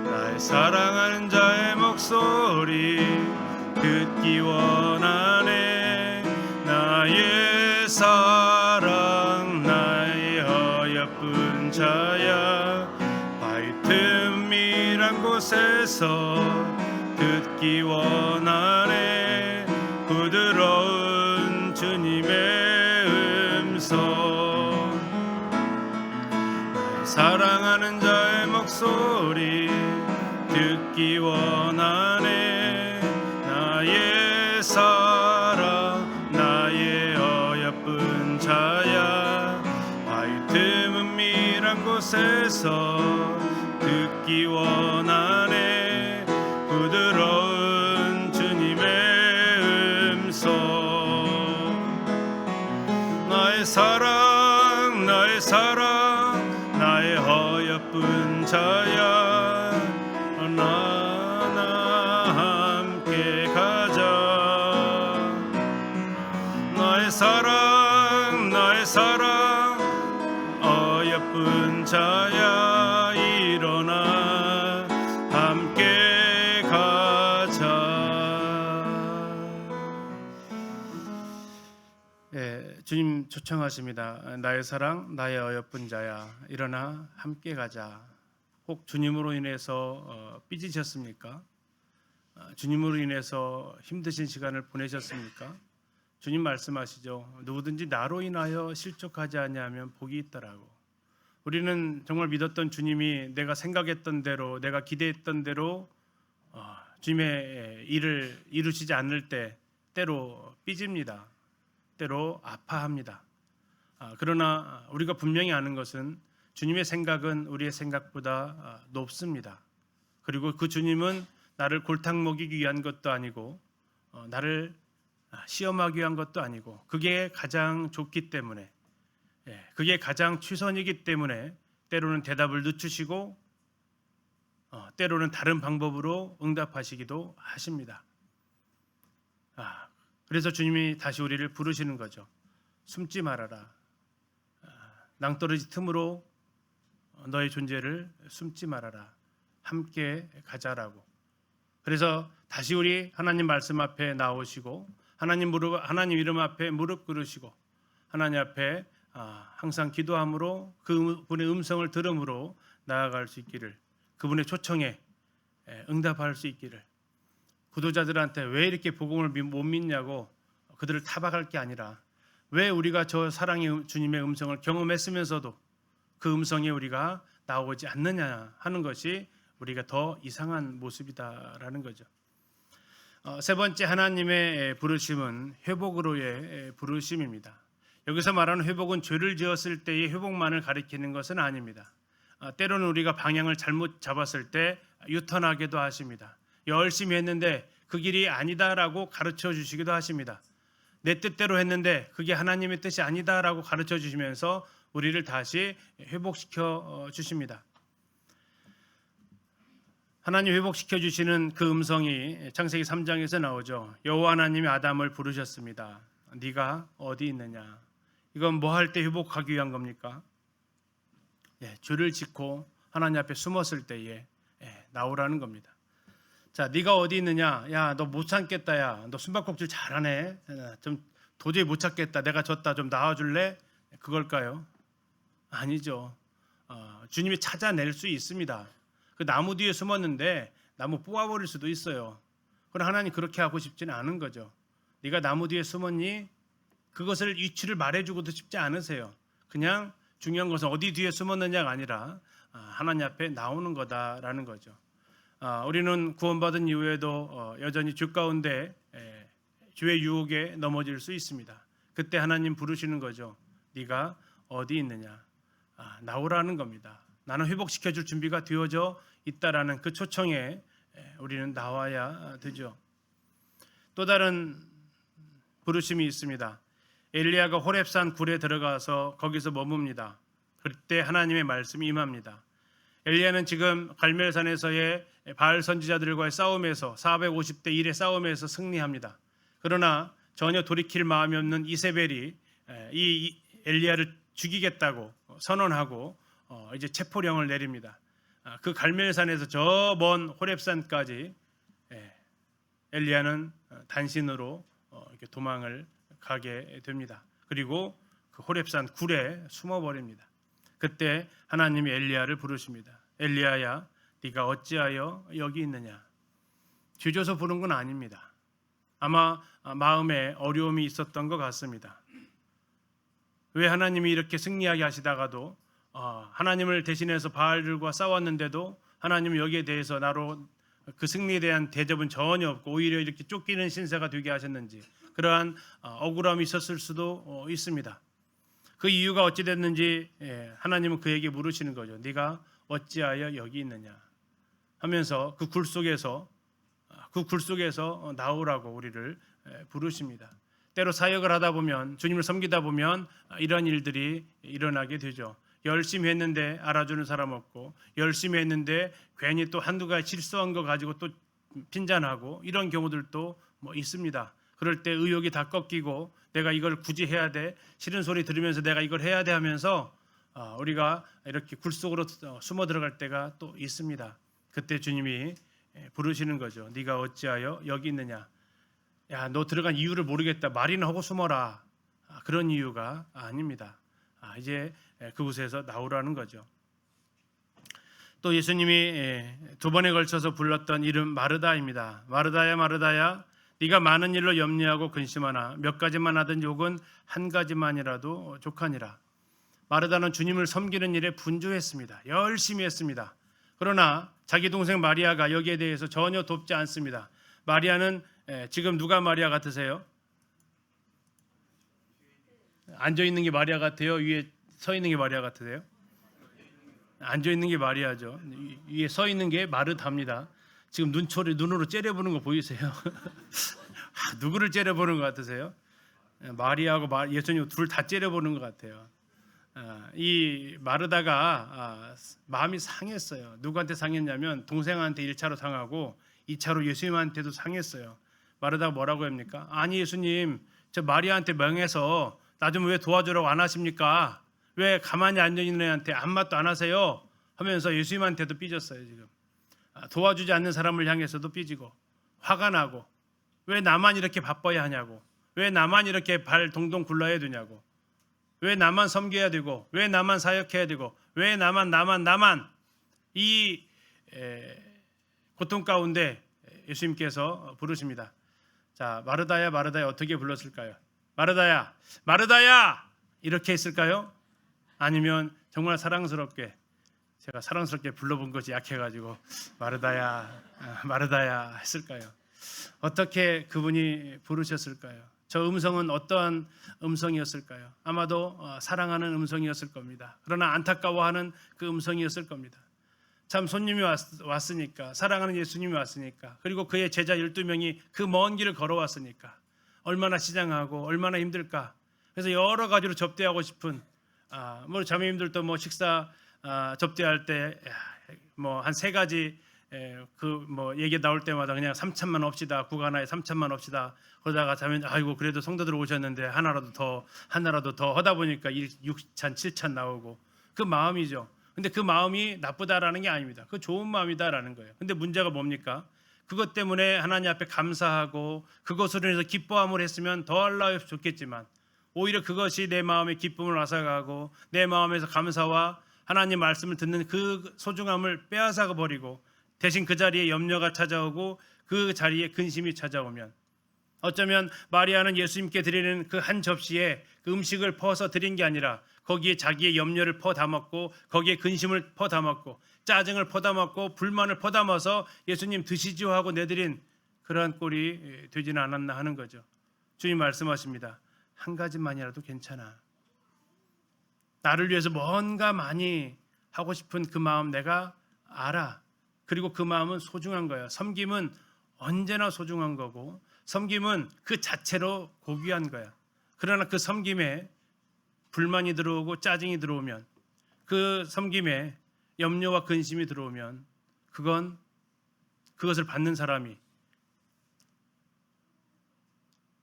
나의 사랑하는 자의 목소리 듣기 원하네. 나의 사랑 나의 어여쁜 자야 바위 틈이란 곳에서 듣기 원하네 부드러운 주님의 음성. 나의 사랑하는 자의 목소리 듣기 원하네. 나의 사랑 나의 어여쁜 자야 바위 틈은 미란 곳에서 듣기 원하네 부드러운 주님의 음성. 나의 사랑 나의 사랑 나의 어여쁜 자야 함께 가자. 나의 사랑 나의 사랑 어여쁜 자야 일어나 함께 가자. 주님 초청하십니다. 나의 사랑 나의 어여쁜 자야 일어나 함께 가자. 혹 주님으로 인해서 삐지셨습니까? 주님으로 인해서 힘드신 시간을 보내셨습니까? 주님 말씀하시죠. 누구든지 나로 인하여 실족하지 아니하면 복이 있다라고. 우리는 정말 믿었던 주님이 내가 생각했던 대로 내가 기대했던 대로 주님의 일을 이루시지 않을 때 때로 삐집니다. 때로 아파합니다. 그러나 우리가 분명히 아는 것은 주님의 생각은 우리의 생각보다 높습니다. 그리고 그 주님은 나를 골탕 먹이기 위한 것도 아니고 나를 시험하기 위한 것도 아니고 그게 가장 좋기 때문에 그게 가장 최선이기 때문에 때로는 대답을 늦추시고 때로는 다른 방법으로 응답하시기도 하십니다. 그래서 주님이 다시 우리를 부르시는 거죠. 숨지 말아라. 낭떠러지 틈으로 너의 존재를 숨지 말아라. 함께 가자라고. 그래서 다시 우리 하나님 말씀 앞에 나오시고 하나님 이름 앞에 무릎 꿇으시고 하나님 앞에 항상 기도함으로 그분의 음성을 들음으로 나아갈 수 있기를, 그분의 초청에 응답할 수 있기를. 구도자들한테 왜 이렇게 복음을 못 믿냐고 그들을 타박할 게 아니라 왜 우리가 저 사랑의 주님의 음성을 경험했으면서도 그 음성에 우리가 나오지 않느냐 하는 것이 우리가 더 이상한 모습이다라는 거죠. 세 번째 하나님의 부르심은 회복으로의 부르심입니다. 여기서 말하는 회복은 죄를 지었을 때의 회복만을 가리키는 것은 아닙니다. 때로는 우리가 방향을 잘못 잡았을 때 유턴하기도 하십니다. 열심히 했는데 그 길이 아니다라고 가르쳐 주시기도 하십니다. 내 뜻대로 했는데 그게 하나님의 뜻이 아니다라고 가르쳐 주시면서 우리를 다시 회복시켜 주십니다. 하나님 회복시켜 주시는 그 음성이 창세기 3장에서 나오죠. 여호와 하나님이 아담을 부르셨습니다. 네가 어디 있느냐? 이건 뭐 할 때 회복하기 위한 겁니까? 죄를 짓고 하나님 앞에 숨었을 때에 나오라는 겁니다. 자, 네가 어디 있느냐? 야, 너 못 참겠다. 야, 너 숨바꼭질 잘하네. 좀 도저히 못 찾겠다. 내가 졌다. 좀 나와줄래? 그걸까요? 아니죠. 주님이 찾아낼 수 있습니다. 그 나무 뒤에 숨었는데 나무 뽑아버릴 수도 있어요. 그러나 하나님 그렇게 하고 싶지는 않은 거죠. 네가 나무 뒤에 숨었니? 그것을 위치를 말해주고도 싶지 않으세요. 그냥 중요한 것은 어디 뒤에 숨었느냐가 아니라 하나님 앞에 나오는 거다라는 거죠. 우리는 구원받은 이후에도 여전히 죄 가운데 죄의 유혹에 넘어질 수 있습니다. 그때 하나님 부르시는 거죠. 네가 어디 있느냐? 나오라는 겁니다. 나는 회복시켜 줄 준비가 되어져 있다라는 그 초청에 우리는 나와야 되죠. 또 다른 부르심이 있습니다. 엘리야가 호렙산 굴에 들어가서 거기서 머뭅니다. 그때 하나님의 말씀이 임합니다. 엘리야는 지금 갈멜산에서의 바알 선지자들과의 싸움에서 450대 1의 싸움에서 승리합니다. 그러나 전혀 돌이킬 마음이 없는 이세벨이 이 엘리야를 죽이겠다고 선언하고 이제 체포령을 내립니다. 그 갈멜산에서 저 먼 호렙산까지 엘리야는 단신으로 이렇게 도망을 가게 됩니다. 그리고 그 호렙산 굴에 숨어버립니다. 그때 하나님이 엘리야를 부르십니다. 엘리야야, 네가 어찌하여 여기 있느냐? 죄져서 부른 건 아닙니다. 아마 마음에 어려움이 있었던 것 같습니다. 왜 하나님이 이렇게 승리하게 하시다가도 하나님을 대신해서 바알들과 싸웠는데도 하나님은 여기에 대해서 나로 그 승리에 대한 대접은 전혀 없고 오히려 이렇게 쫓기는 신세가 되게 하셨는지 그러한 억울함이 있었을 수도 있습니다. 그 이유가 어찌 됐는지 하나님은 그에게 물으시는 거죠. 네가 어찌하여 여기 있느냐 하면서 그 굴 속에서 나오라고 우리를 부르십니다. 때로 사역을 하다 보면 주님을 섬기다 보면 이런 일들이 일어나게 되죠. 열심히 했는데 알아주는 사람 없고 열심히 했는데 괜히 또 한두 가지 실수한 거 가지고 또 핀잔하고 이런 경우들도 있습니다. 그럴 때 의욕이 다 꺾이고 내가 이걸 굳이 해야 돼, 싫은 소리 들으면서 내가 이걸 해야 돼 하면서 우리가 이렇게 굴 속으로 숨어 들어갈 때가 또 있습니다. 그때 주님이 부르시는 거죠. 네가 어찌하여 여기 있느냐? 야, 너 들어간 이유를 모르겠다. 말이나 하고 숨어라. 그런 이유가 아닙니다. 이제 그곳에서 나오라는 거죠. 또 예수님이 두 번에 걸쳐서 불렀던 이름 마르다입니다. 마르다야 마르다야 네가 많은 일로 염려하고 근심하나 몇 가지만 하든지 혹은 한 가지만이라도 족하니라. 마르다는 주님을 섬기는 일에 분주했습니다. 열심히 했습니다. 그러나 자기 동생 마리아가 여기에 대해서 전혀 돕지 않습니다. 마리아는 지금 누가 마리아 같으세요? 앉아 있는 게 마리아 같아요? 위에 서 있는 게 마리아 같으세요? 앉아 있는 게 마리아죠. 위에 서 있는 게 마르다입니다. 지금 눈으로 째려보는 거 보이세요? 누구를 째려보는 것 같으세요? 마리아하고 예수님 둘 다 째려보는 것 같아요. 이 마르다가 마음이 상했어요. 누구한테 상했냐면 동생한테 1차로 상하고 2차로 예수님한테도 상했어요. 마르다가 뭐라고 합니까? 아니 예수님, 저 마리아한테 명해서 나 좀 왜 도와주라고 안 하십니까? 왜 가만히 앉아있는 애한테 한마디도 안 하세요? 하면서 예수님한테도 삐졌어요. 지금 도와주지 않는 사람을 향해서도 삐지고 화가 나고 왜 나만 이렇게 바빠야 하냐고, 왜 나만 이렇게 발 동동 굴러야 되냐고, 왜 나만 섬겨야 되고, 왜 나만 사역해야 되고, 왜 나만 이 고통 가운데 예수님께서 부르십니다. 자, 마르다야 마르다야 어떻게 불렀을까요? 마르다야 마르다야 이렇게 했을까요? 아니면 정말 사랑스럽게, 제가 사랑스럽게 불러본 것이 약해가지고 마르다야 마르다야 했을까요? 어떻게 그분이 부르셨을까요? 저 음성은 어떠한 음성이었을까요? 아마도 사랑하는 음성이었을 겁니다. 그러나 안타까워하는 그 음성이었을 겁니다. 참 손님이 왔으니까, 사랑하는 예수님이 왔으니까, 그리고 그의 제자 12명이 그 먼 길을 걸어왔으니까 얼마나 시장하고 얼마나 힘들까. 그래서 여러 가지로 접대하고 싶은 자매님들도 식사 접대할 때 한 3가지 얘기 나올 때마다 그냥 3찬만 없시다, 국 하나에 3찬만 없시다. 그러다가 자매 아이고 그래도 성도들 오셨는데 하나라도 더 하다 보니까 6찬 7찬 나오고, 그 마음이죠. 근데 그 마음이 나쁘다라는 게 아닙니다. 그 좋은 마음이다라는 거예요. 근데 문제가 뭡니까? 그것 때문에 하나님 앞에 감사하고 그것으로 인해서 기뻐함을 했으면 더할라 좋겠지만 오히려 그것이 내 마음의 기쁨을 앗아가고 내 마음에서 감사와 하나님 말씀을 듣는 그 소중함을 빼앗아 버리고 대신 그 자리에 염려가 찾아오고 그 자리에 근심이 찾아오면, 어쩌면 마리아는 예수님께 드리는 그 한 접시에 그 음식을 퍼서 드린 게 아니라 거기에 자기의 염려를 퍼담았고 거기에 근심을 퍼담았고 짜증을 퍼담았고 불만을 퍼담아서 예수님 드시지요 하고 내드린 그러한 꼴이 되지는 않았나 하는 거죠. 주님 말씀하십니다. 한 가지만이라도 괜찮아. 나를 위해서 뭔가 많이 하고 싶은 그 마음 내가 알아. 그리고 그 마음은 소중한 거야. 섬김은 언제나 소중한 거고, 섬김은 그 자체로 고귀한 거야. 그러나 그 섬김에 불만이 들어오고 짜증이 들어오면, 그 섬김에 염려와 근심이 들어오면, 그것을 받는 사람이,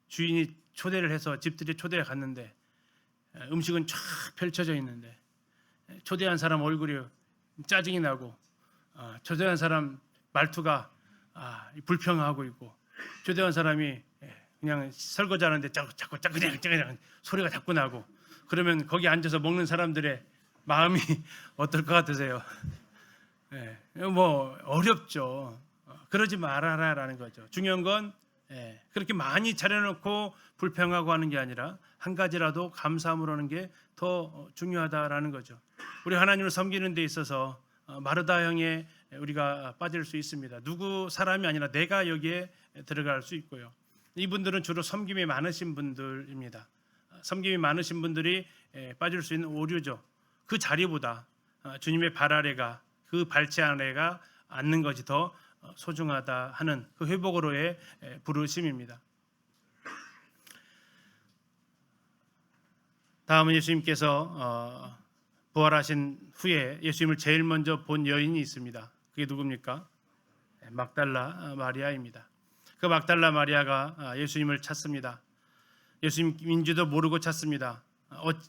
주인이 초대를 해서 집들이 초대에 갔는데 음식은 쫙 펼쳐져 있는데 초대한 사람 얼굴이 짜증이 나고, 초대한 사람 말투가 불평하고 있고, 초대한 사람이 그냥 설거지하는데 자꾸 그냥 소리가 자꾸 나고, 그러면 거기 앉아서 먹는 사람들의 마음이 어떨 것 같으세요? 뭐 어렵죠. 그러지 말아라라는 거죠. 중요한 건 그렇게 많이 차려놓고 불평하고 하는 게 아니라 한 가지라도 감사함으로 하는 게 더 중요하다라는 거죠. 우리 하나님을 섬기는 데 있어서 마르다형에 우리가 빠질 수 있습니다. 누구 사람이 아니라 내가 여기에 들어갈 수 있고요. 이분들은 주로 섬김이 많으신 분들입니다. 섬김이 많으신 분들이 빠질 수 있는 오류죠. 그 자리보다 주님의 발 아래가, 그 발치 아래가 앉는 것이 더 소중하다 하는 그 회복으로의 부르심입니다. 다음은 예수님께서 부활하신 후에 예수님을 제일 먼저 본 여인이 있습니다. 그게 누굽니까? 막달라 마리아입니다. 그 막달라 마리아가 예수님을 찾습니다. 예수님인지도 모르고 찾습니다.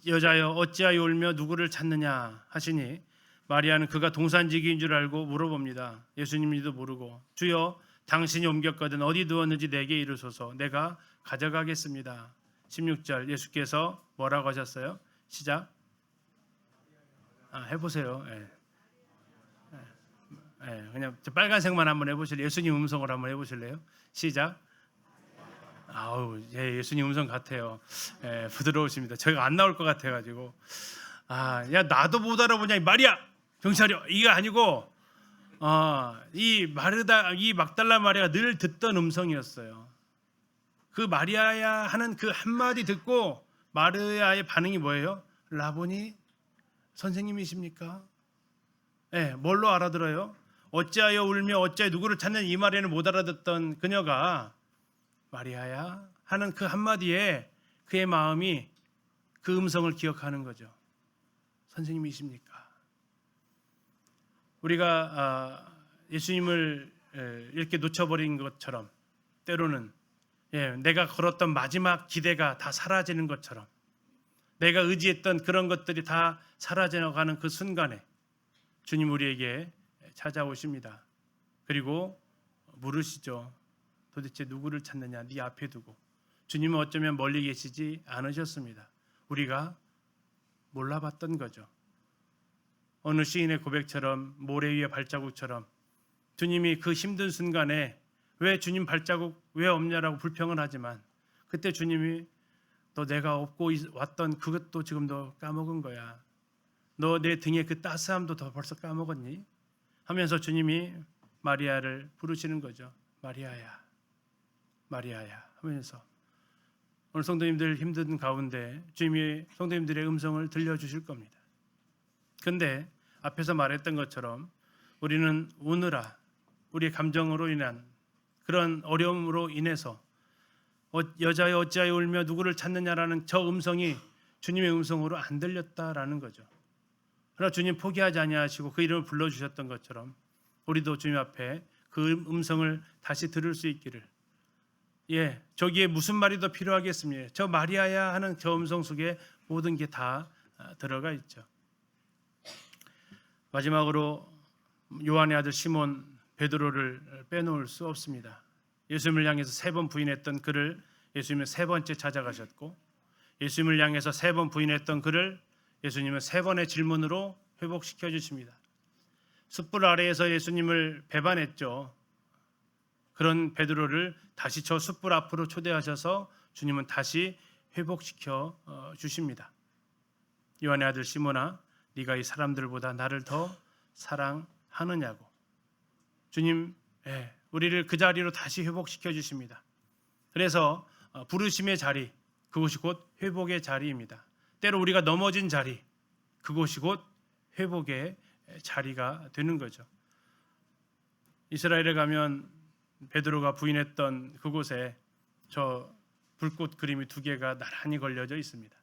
여자여 어찌하여 울며 누구를 찾느냐 하시니, 마리아는 그가 동산지기인 줄 알고 물어봅니다. 예수님인지도 모르고, 주여 당신이 옮겼거든 어디 두었는지 내게 이르소서, 내가 가져가겠습니다. 16절 예수께서 뭐라고 하셨어요? 시작. 해보세요. 그냥 빨간색만 한번 해보실래요? 예수님 음성으로 한번 해보실래요? 시작. 아우, 예수님 음성 같아요. 부드러우십니다. 저희가 안 나올 것 같아가지고, 야 나도 못 알아보냐 마리아 병차려, 이게 아니고 이 막달라 마리아가 늘 듣던 음성이었어요. 그 마리아야 하는 그 한마디 듣고 마리아의 반응이 뭐예요? 라보니, 선생님이십니까? 뭘로 알아들어요? 어찌하여 울며 어찌하여 누구를 찾는 이 말에는 못 알아듣던 그녀가 마리아야 하는 그 한마디에 그의 마음이 그 음성을 기억하는 거죠. 선생님이십니까? 우리가 예수님을 이렇게 놓쳐버린 것처럼, 때로는 내가 걸었던 마지막 기대가 다 사라지는 것처럼, 내가 의지했던 그런 것들이 다 사라져가는 그 순간에 주님 우리에게 찾아오십니다. 그리고 물으시죠. 도대체 누구를 찾느냐? 네 앞에 두고. 주님은 어쩌면 멀리 계시지 않으셨습니다. 우리가 몰라봤던 거죠. 어느 시인의 고백처럼, 모래 위의 발자국처럼 주님이 그 힘든 순간에 왜 주님 발자국 왜 없냐라고 불평을 하지만, 그때 주님이 너 내가 업고 왔던 그것도 지금도 까먹은 거야. 너 내 등에 그 따스함도 더 벌써 까먹었니? 하면서 주님이 마리아를 부르시는 거죠. 마리아야, 마리아야 하면서. 오늘 성도님들 힘든 가운데 주님이 성도님들의 음성을 들려주실 겁니다. 근데 앞에서 말했던 것처럼 우리는 우느라 우리의 감정으로 인한 그런 어려움으로 인해서 여자여 어찌하여 울며 누구를 찾느냐라는 저 음성이 주님의 음성으로 안 들렸다라는 거죠. 그러나 주님 포기하지 아니하시고 그 이름을 불러주셨던 것처럼 우리도 주님 앞에 그 음성을 다시 들을 수 있기를. 저기에 무슨 말이 더 필요하겠습니까? 저 마리아야 하는 저 음성 속에 모든 게 다 들어가 있죠. 마지막으로 요한의 아들 시몬 베드로를 빼놓을 수 없습니다. 예수님을 향해서 3번 부인했던 그를 예수님은 3번째 찾아가셨고, 예수님을 향해서 3번 부인했던 그를 예수님은 3번의 질문으로 회복시켜 주십니다. 숯불 아래에서 예수님을 배반했죠. 그런 베드로를 다시 저 숯불 앞으로 초대하셔서 주님은 다시 회복시켜 주십니다. 요한의 아들 시몬아, 네가 이 사람들보다 나를 더 사랑하느냐고. 주님, 우리를 그 자리로 다시 회복시켜 주십니다. 그래서 부르심의 자리, 그것이 곧 회복의 자리입니다. 때로 우리가 넘어진 자리, 그곳이 곧 회복의 자리가 되는 거죠. 이스라엘에 가면 베드로가 부인했던 그곳에 저 불꽃 그림이 두 개가 나란히 걸려져 있습니다.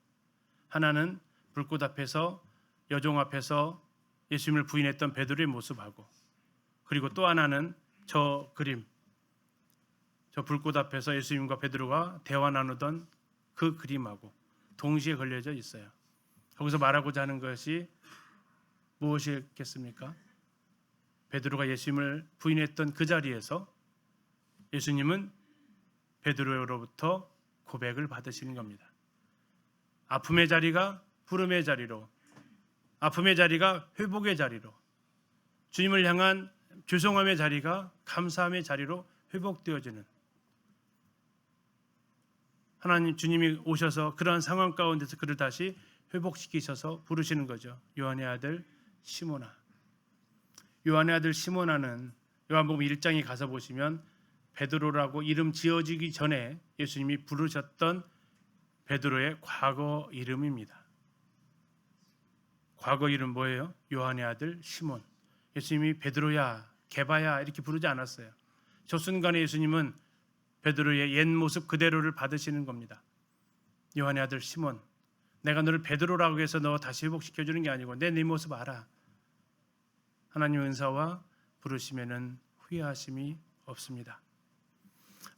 하나는 불꽃 앞에서 여종 앞에서 예수님을 부인했던 베드로의 모습하고, 그리고 또 하나는 저 그림, 저 불꽃 앞에서 예수님과 베드로가 대화 나누던 그 그림하고 동시에 걸려져 있어요. 거기서 말하고자 하는 것이 무엇이겠습니까? 베드로가 예수님을 부인했던 그 자리에서 예수님은 베드로로부터 고백을 받으시는 겁니다. 아픔의 자리가 부름의 자리로, 아픔의 자리가 회복의 자리로, 주님을 향한 죄송함의 자리가 감사함의 자리로 회복되어지는, 하나님 주님이 오셔서 그러한 상황 가운데서 그를 다시 회복시키셔서 부르시는 거죠. 요한의 아들 시몬아. 요한의 아들 시몬아는 요한복음 1장에 가서 보시면 베드로라고 이름 지어지기 전에 예수님이 부르셨던 베드로의 과거 이름입니다. 과거 이름 뭐예요? 요한의 아들 시몬. 예수님이 베드로야, 게바야 이렇게 부르지 않았어요. 저 순간에 예수님은 베드로의 옛 모습 그대로를 받으시는 겁니다. 요한의 아들 시몬, 내가 너를 베드로라고 해서 너 다시 회복시켜주는 게 아니고 내 모습 알아. 하나님 은사와 부르심에는 후회하심이 없습니다.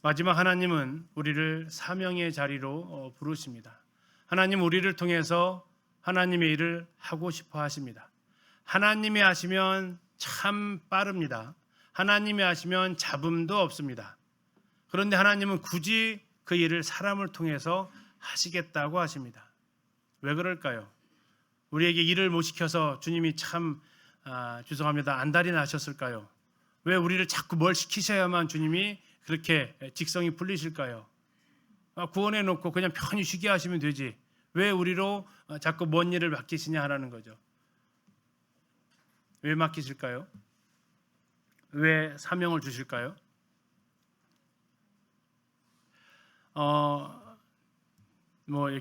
마지막 하나님은 우리를 사명의 자리로 부르십니다. 하나님 우리를 통해서 하나님의 일을 하고 싶어 하십니다. 하나님이 하시면 참 빠릅니다. 하나님이 하시면 잡음도 없습니다. 그런데 하나님은 굳이 그 일을 사람을 통해서 하시겠다고 하십니다. 왜 그럴까요? 우리에게 일을 못 시켜서 주님이 참 죄송합니다, 안달이 나셨을까요? 왜 우리를 자꾸 뭘 시키셔야만 주님이 그렇게 직성이 풀리실까요? 구원해 놓고 그냥 편히 쉬게 하시면 되지, 왜 우리로 자꾸 뭔 일을 맡기시냐 하라는 거죠. 왜 맡기실까요? 왜 사명을 주실까요?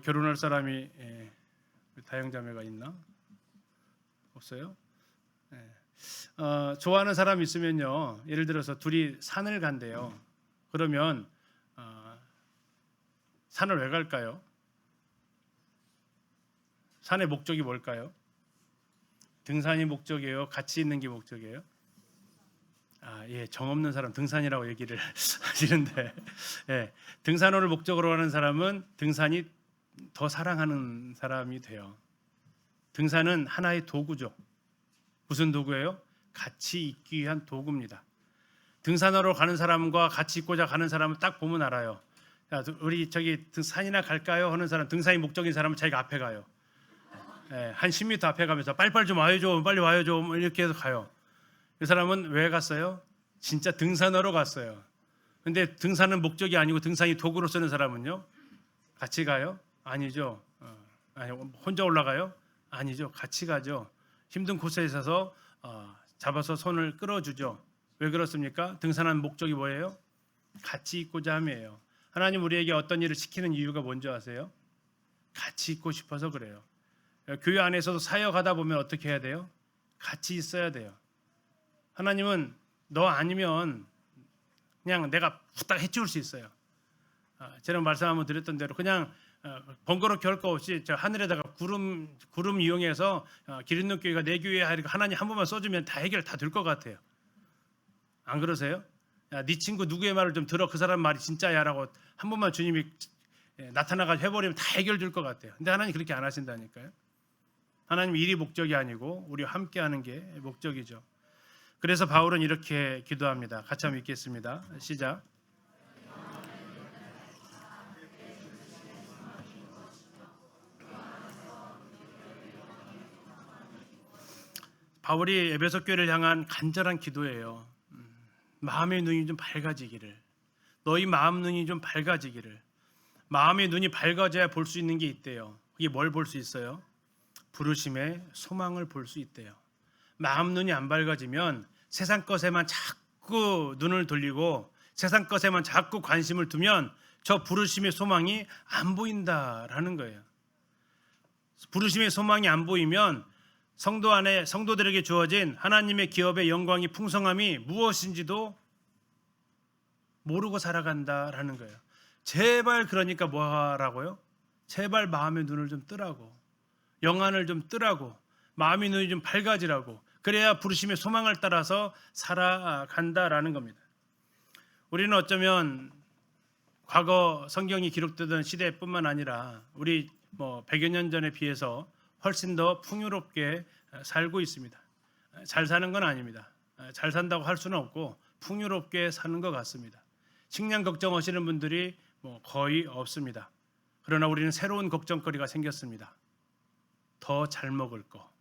결혼할 사람이 다영자매가 있나? 없어요? 좋아하는 사람이 있으면요, 예를 들어서 둘이 산을 간대요. 그러면 산을 왜 갈까요? 산의 목적이 뭘까요? 등산이 목적이에요? 같이 있는 게 목적이에요? 정 없는 사람 등산이라고 얘기를 하시는데, 등산호를 목적으로 하는 사람은 등산이 더 사랑하는 사람이 돼요. 등산은 하나의 도구죠. 무슨 도구예요? 같이 있기 위한 도구입니다. 등산하러 가는 사람과 같이 있고자 가는 사람은 딱 보면 알아요. 야, 우리 저기 산이나 갈까요? 하는 사람, 등산이 목적인 사람은 자기가 앞에 가요. 한 10m 앞에 가면서 빨리빨리 좀 와요 좀, 빨리 와요 좀, 이렇게 해서 가요. 그 사람은 왜 갔어요? 진짜 등산하러 갔어요. 근데 등산은 목적이 아니고 등산이 도구로 쓰는 사람은요, 같이 가요? 아니죠. 혼자 올라가요? 아니죠. 같이 가죠. 힘든 코스에 있어서 잡아서 손을 끌어주죠. 왜 그렇습니까? 등산하는 목적이 뭐예요? 같이 있고자 함이에요. 하나님 우리에게 어떤 일을 시키는 이유가 뭔지 아세요? 같이 있고 싶어서 그래요. 교회 안에서도 사역하다 보면 어떻게 해야 돼요? 같이 있어야 돼요. 하나님은 너 아니면 그냥 내가 후딱 해치울 수 있어요. 제가 말씀 한번 드렸던 대로 그냥 번거롭게 할 거 없이 저 하늘에다가 구름 이용해서 기린노 교회가 내 교회에 하나님 한 번만 써주면 다 해결 다 될 것 같아요. 안 그러세요? 야, 네 친구 누구의 말을 좀 들어, 그 사람 말이 진짜야라고 한 번만 주님이 나타나가지고 해버리면 다 해결될 것 같아요. 근데 하나님 그렇게 안 하신다니까요. 하나님 일이 목적이 아니고 우리와 함께하는 게 목적이죠. 그래서 바울은 이렇게 기도합니다. 같이 한번 읽겠습니다. 시작. 바울이 에베소 교회를 향한 간절한 기도예요. 마음의 눈이 좀 밝아지기를, 너희 마음 눈이 좀 밝아지기를. 마음의 눈이 밝아져야 볼 수 있는 게 있대요. 그게 뭘 볼 수 있어요? 부르심의 소망을 볼 수 있대요. 마음 눈이 안 밝아지면 세상 것에만 자꾸 눈을 돌리고 세상 것에만 자꾸 관심을 두면 저 부르심의 소망이 안 보인다라는 거예요. 부르심의 소망이 안 보이면 성도 안에 성도들에게 주어진 하나님의 기업의 영광이 풍성함이 무엇인지도 모르고 살아간다라는 거예요. 제발 그러니까 뭐 하라고요? 제발 마음의 눈을 좀 뜨라고, 영안을 좀 뜨라고, 마음의 눈이 좀 밝아지라고. 그래야 부르심의 소망을 따라서 살아간다라는 겁니다. 우리는 어쩌면 과거 성경이 기록되던 시대뿐만 아니라 우리 100여 년 전에 비해서 훨씬 더 풍요롭게 살고 있습니다. 잘 사는 건 아닙니다. 잘 산다고 할 수는 없고 풍요롭게 사는 것 같습니다. 식량 걱정하시는 분들이 거의 없습니다. 그러나 우리는 새로운 걱정거리가 생겼습니다. 더 잘 먹을 거,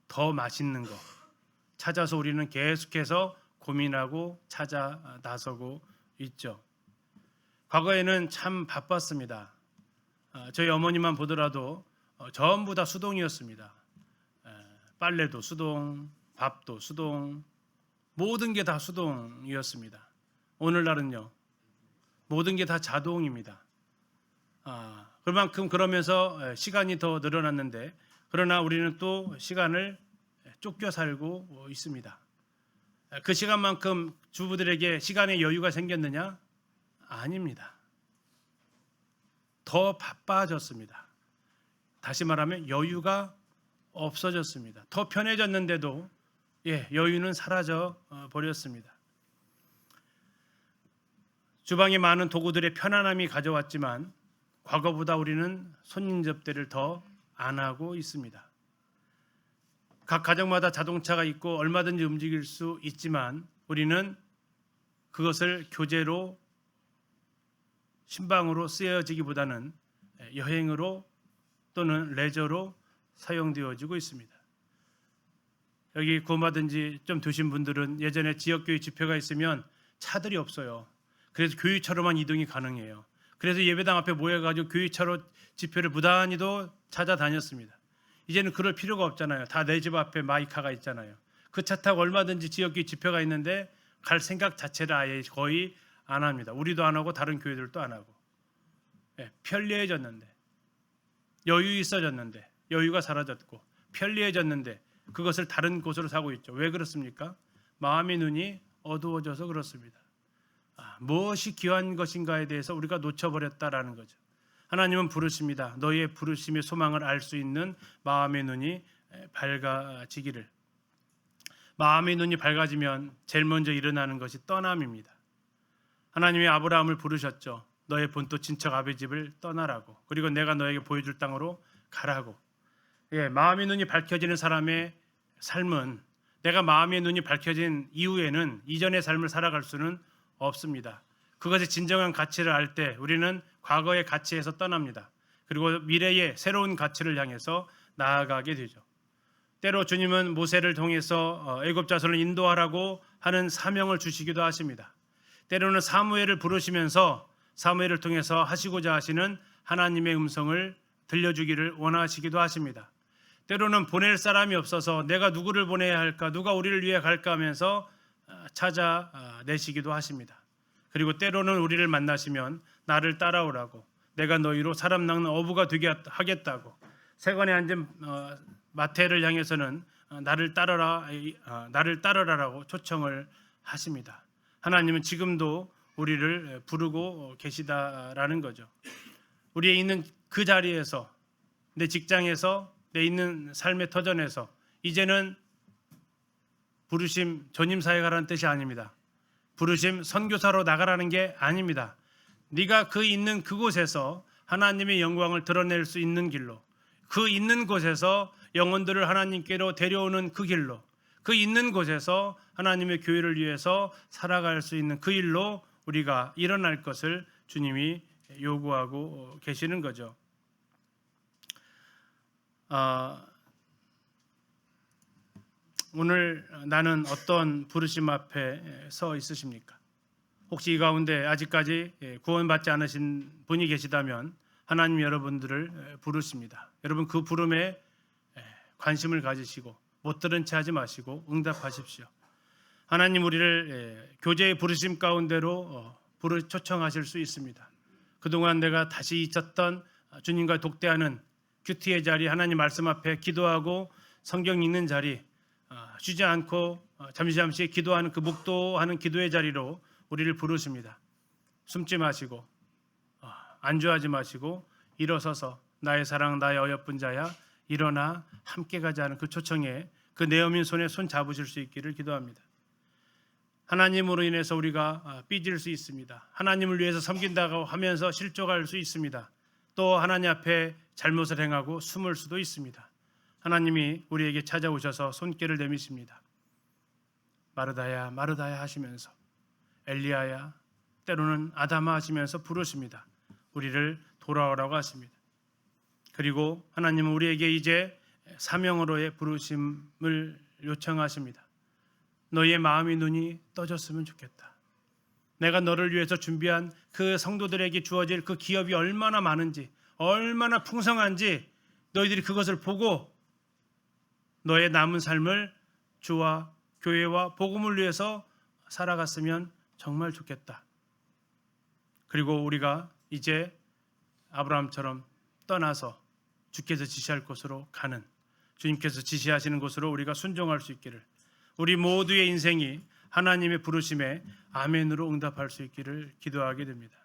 더 맛있는 거 찾아서 우리는 계속해서 고민하고 찾아 나서고 있죠. 과거에는 참 바빴습니다. 저희 어머니만 보더라도 전부 다 수동이었습니다. 빨래도 수동, 밥도 수동, 모든 게 다 수동이었습니다. 오늘날은요, 모든 게 다 자동입니다. 그만큼 그러면서 시간이 더 늘어났는데, 그러나 우리는 또 시간을 쫓겨 살고 있습니다. 그 시간만큼 주부들에게 시간의 여유가 생겼느냐? 아닙니다. 더 바빠졌습니다. 다시 말하면 여유가 없어졌습니다. 더 편해졌는데도 여유는 사라져 버렸습니다. 주방에 많은 도구들의 편안함이 가져왔지만 과거보다 우리는 손님 접대를 더 안 하고 있습니다. 각 가정마다 자동차가 있고 얼마든지 움직일 수 있지만 우리는 그것을 교제로, 신방으로 쓰여지기보다는 여행으로 또는 레저로 사용되어지고 있습니다. 여기 구원받은 지 좀 되신 분들은 예전에 지역교회 집회가 있으면 차들이 없어요. 그래서 교회차로만 이동이 가능해요. 그래서 예배당 앞에 모여가지고 교회차로 집회를 무단히도 찾아다녔습니다. 이제는 그럴 필요가 없잖아요. 다 내 집 앞에 마이카가 있잖아요. 그 차 타고 얼마든지 지역교회 집회가 있는데 갈 생각 자체를 아예 거의 안 합니다. 우리도 안 하고 다른 교회들도 안 하고. 편리해졌는데, 여유 있어졌는데, 여유가 사라졌고 편리해졌는데 그것을 다른 곳으로 사고 있죠. 왜 그렇습니까? 마음의 눈이 어두워져서 그렇습니다. 무엇이 귀한 것인가에 대해서 우리가 놓쳐버렸다라는 거죠. 하나님은 부르십니다. 너희의 부르심의 소망을 알 수 있는 마음의 눈이 밝아지기를. 마음의 눈이 밝아지면 제일 먼저 일어나는 것이 떠남입니다. 하나님이 아브라함을 부르셨죠. 너의 본토 친척 아비 집을 떠나라고. 그리고 내가 너에게 보여줄 땅으로 가라고. 마음의 눈이 밝혀지는 사람의 삶은, 내가 마음의 눈이 밝혀진 이후에는 이전의 삶을 살아갈 수는 없습니다. 그것의 진정한 가치를 알 때 우리는 과거의 가치에서 떠납니다. 그리고 미래의 새로운 가치를 향해서 나아가게 되죠. 때로 주님은 모세를 통해서 애굽 자손을 인도하라고 하는 사명을 주시기도 하십니다. 때로는 사무엘을 부르시면서 사무엘을 통해서 하시고자 하시는 하나님의 음성을 들려주기를 원하시기도 하십니다. 때로는 보낼 사람이 없어서 내가 누구를 보내야 할까, 누가 우리를 위해 갈까 하면서 찾아내시기도 하십니다. 그리고 때로는 우리를 만나시면 나를 따라오라고, 내가 너희로 사람 낚는 어부가 되게 하겠다고, 세관에 앉은 마태를 향해서는 나를 따르라라고 초청을 하십니다. 하나님은 지금도 우리를 부르고 계시다라는 거죠. 우리의 있는 그 자리에서, 내 직장에서, 내 있는 삶의 터전에서 이제는 부르심 전임사에 가라는 뜻이 아닙니다. 부르심 선교사로 나가라는 게 아닙니다. 네가 그 있는 그곳에서 하나님의 영광을 드러낼 수 있는 길로, 그 있는 곳에서 영혼들을 하나님께로 데려오는 그 길로, 그 있는 곳에서 하나님의 교회를 위해서 살아갈 수 있는 그 일로 우리가 일어날 것을 주님이 요구하고 계시는 거죠. 오늘 나는 어떤 부르심 앞에 서 있으십니까? 혹시 이 가운데 아직까지 구원받지 않으신 분이 계시다면 하나님 여러분들을 부르십니다. 여러분 그 부름에 관심을 가지시고 못 들은 채 하지 마시고 응답하십시오. 하나님 우리를 교제의 부르심 가운데로 초청하실 수 있습니다. 그동안 내가 다시 잊혔던 주님과 독대하는 큐티의 자리, 하나님 말씀 앞에 기도하고 성경 읽는 자리, 쉬지 않고 잠시 기도하는 그 묵도하는 기도의 자리로 우리를 부르십니다. 숨지 마시고 안주하지 마시고 일어서서 나의 사랑 나의 어여쁜 자야 일어나 함께 가자는 그 초청에 그 내어민 손에 손 잡으실 수 있기를 기도합니다. 하나님으로 인해서 우리가 삐질 수 있습니다. 하나님을 위해서 섬긴다고 하면서 실족할 수 있습니다. 또 하나님 앞에 잘못을 행하고 숨을 수도 있습니다. 하나님이 우리에게 찾아오셔서 손길을 내미십니다. 마르다야 마르다야 하시면서 엘리야야 때로는 아담아 하시면서 부르십니다. 우리를 돌아오라고 하십니다. 그리고 하나님은 우리에게 이제 사명으로의 부르심을 요청하십니다. 너희의 마음이 눈이 떠졌으면 좋겠다. 내가 너를 위해서 준비한 그 성도들에게 주어질 그 기업이 얼마나 많은지 얼마나 풍성한지 너희들이 그것을 보고 너의 남은 삶을 주와 교회와 복음을 위해서 살아갔으면 정말 좋겠다. 그리고 우리가 이제 아브라함처럼 떠나서 주께서 지시할 곳으로 가는, 주님께서 지시하시는 곳으로 우리가 순종할 수 있기를, 우리 모두의 인생이 하나님의 부르심에 아멘으로 응답할 수 있기를 기도하게 됩니다.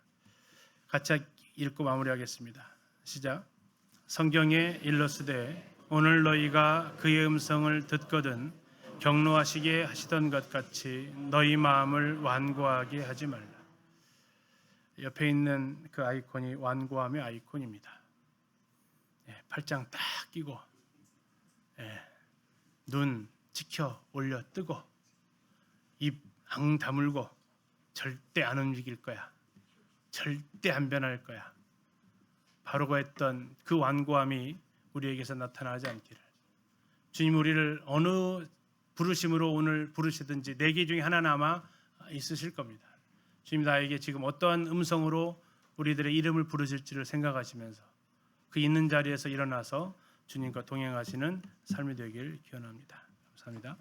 같이 읽고 마무리하겠습니다. 시작. 성경에 일러스되 오늘 너희가 그의 음성을 듣거든 경노하시게 하시던 것 같이 너희 마음을 완고하게 하지 말라. 옆에 있는 그 아이콘이 완고함의 아이콘입니다. 팔짱 딱 끼고 눈 지켜 올려 뜨고 입 앙 다물고 절대 안 움직일 거야. 절대 안 변할 거야. 바로가 했던 그 완고함이 우리에게서 나타나지 않기를. 주님 우리를 어느 부르심으로 오늘 부르시든지 네 개 중에 하나는 있으실 겁니다. 주님 나에게 지금 어떠한 음성으로 우리들의 이름을 부르실지를 생각하시면서 그 있는 자리에서 일어나서 주님과 동행하시는 삶이 되길 기원합니다. 감사합니다.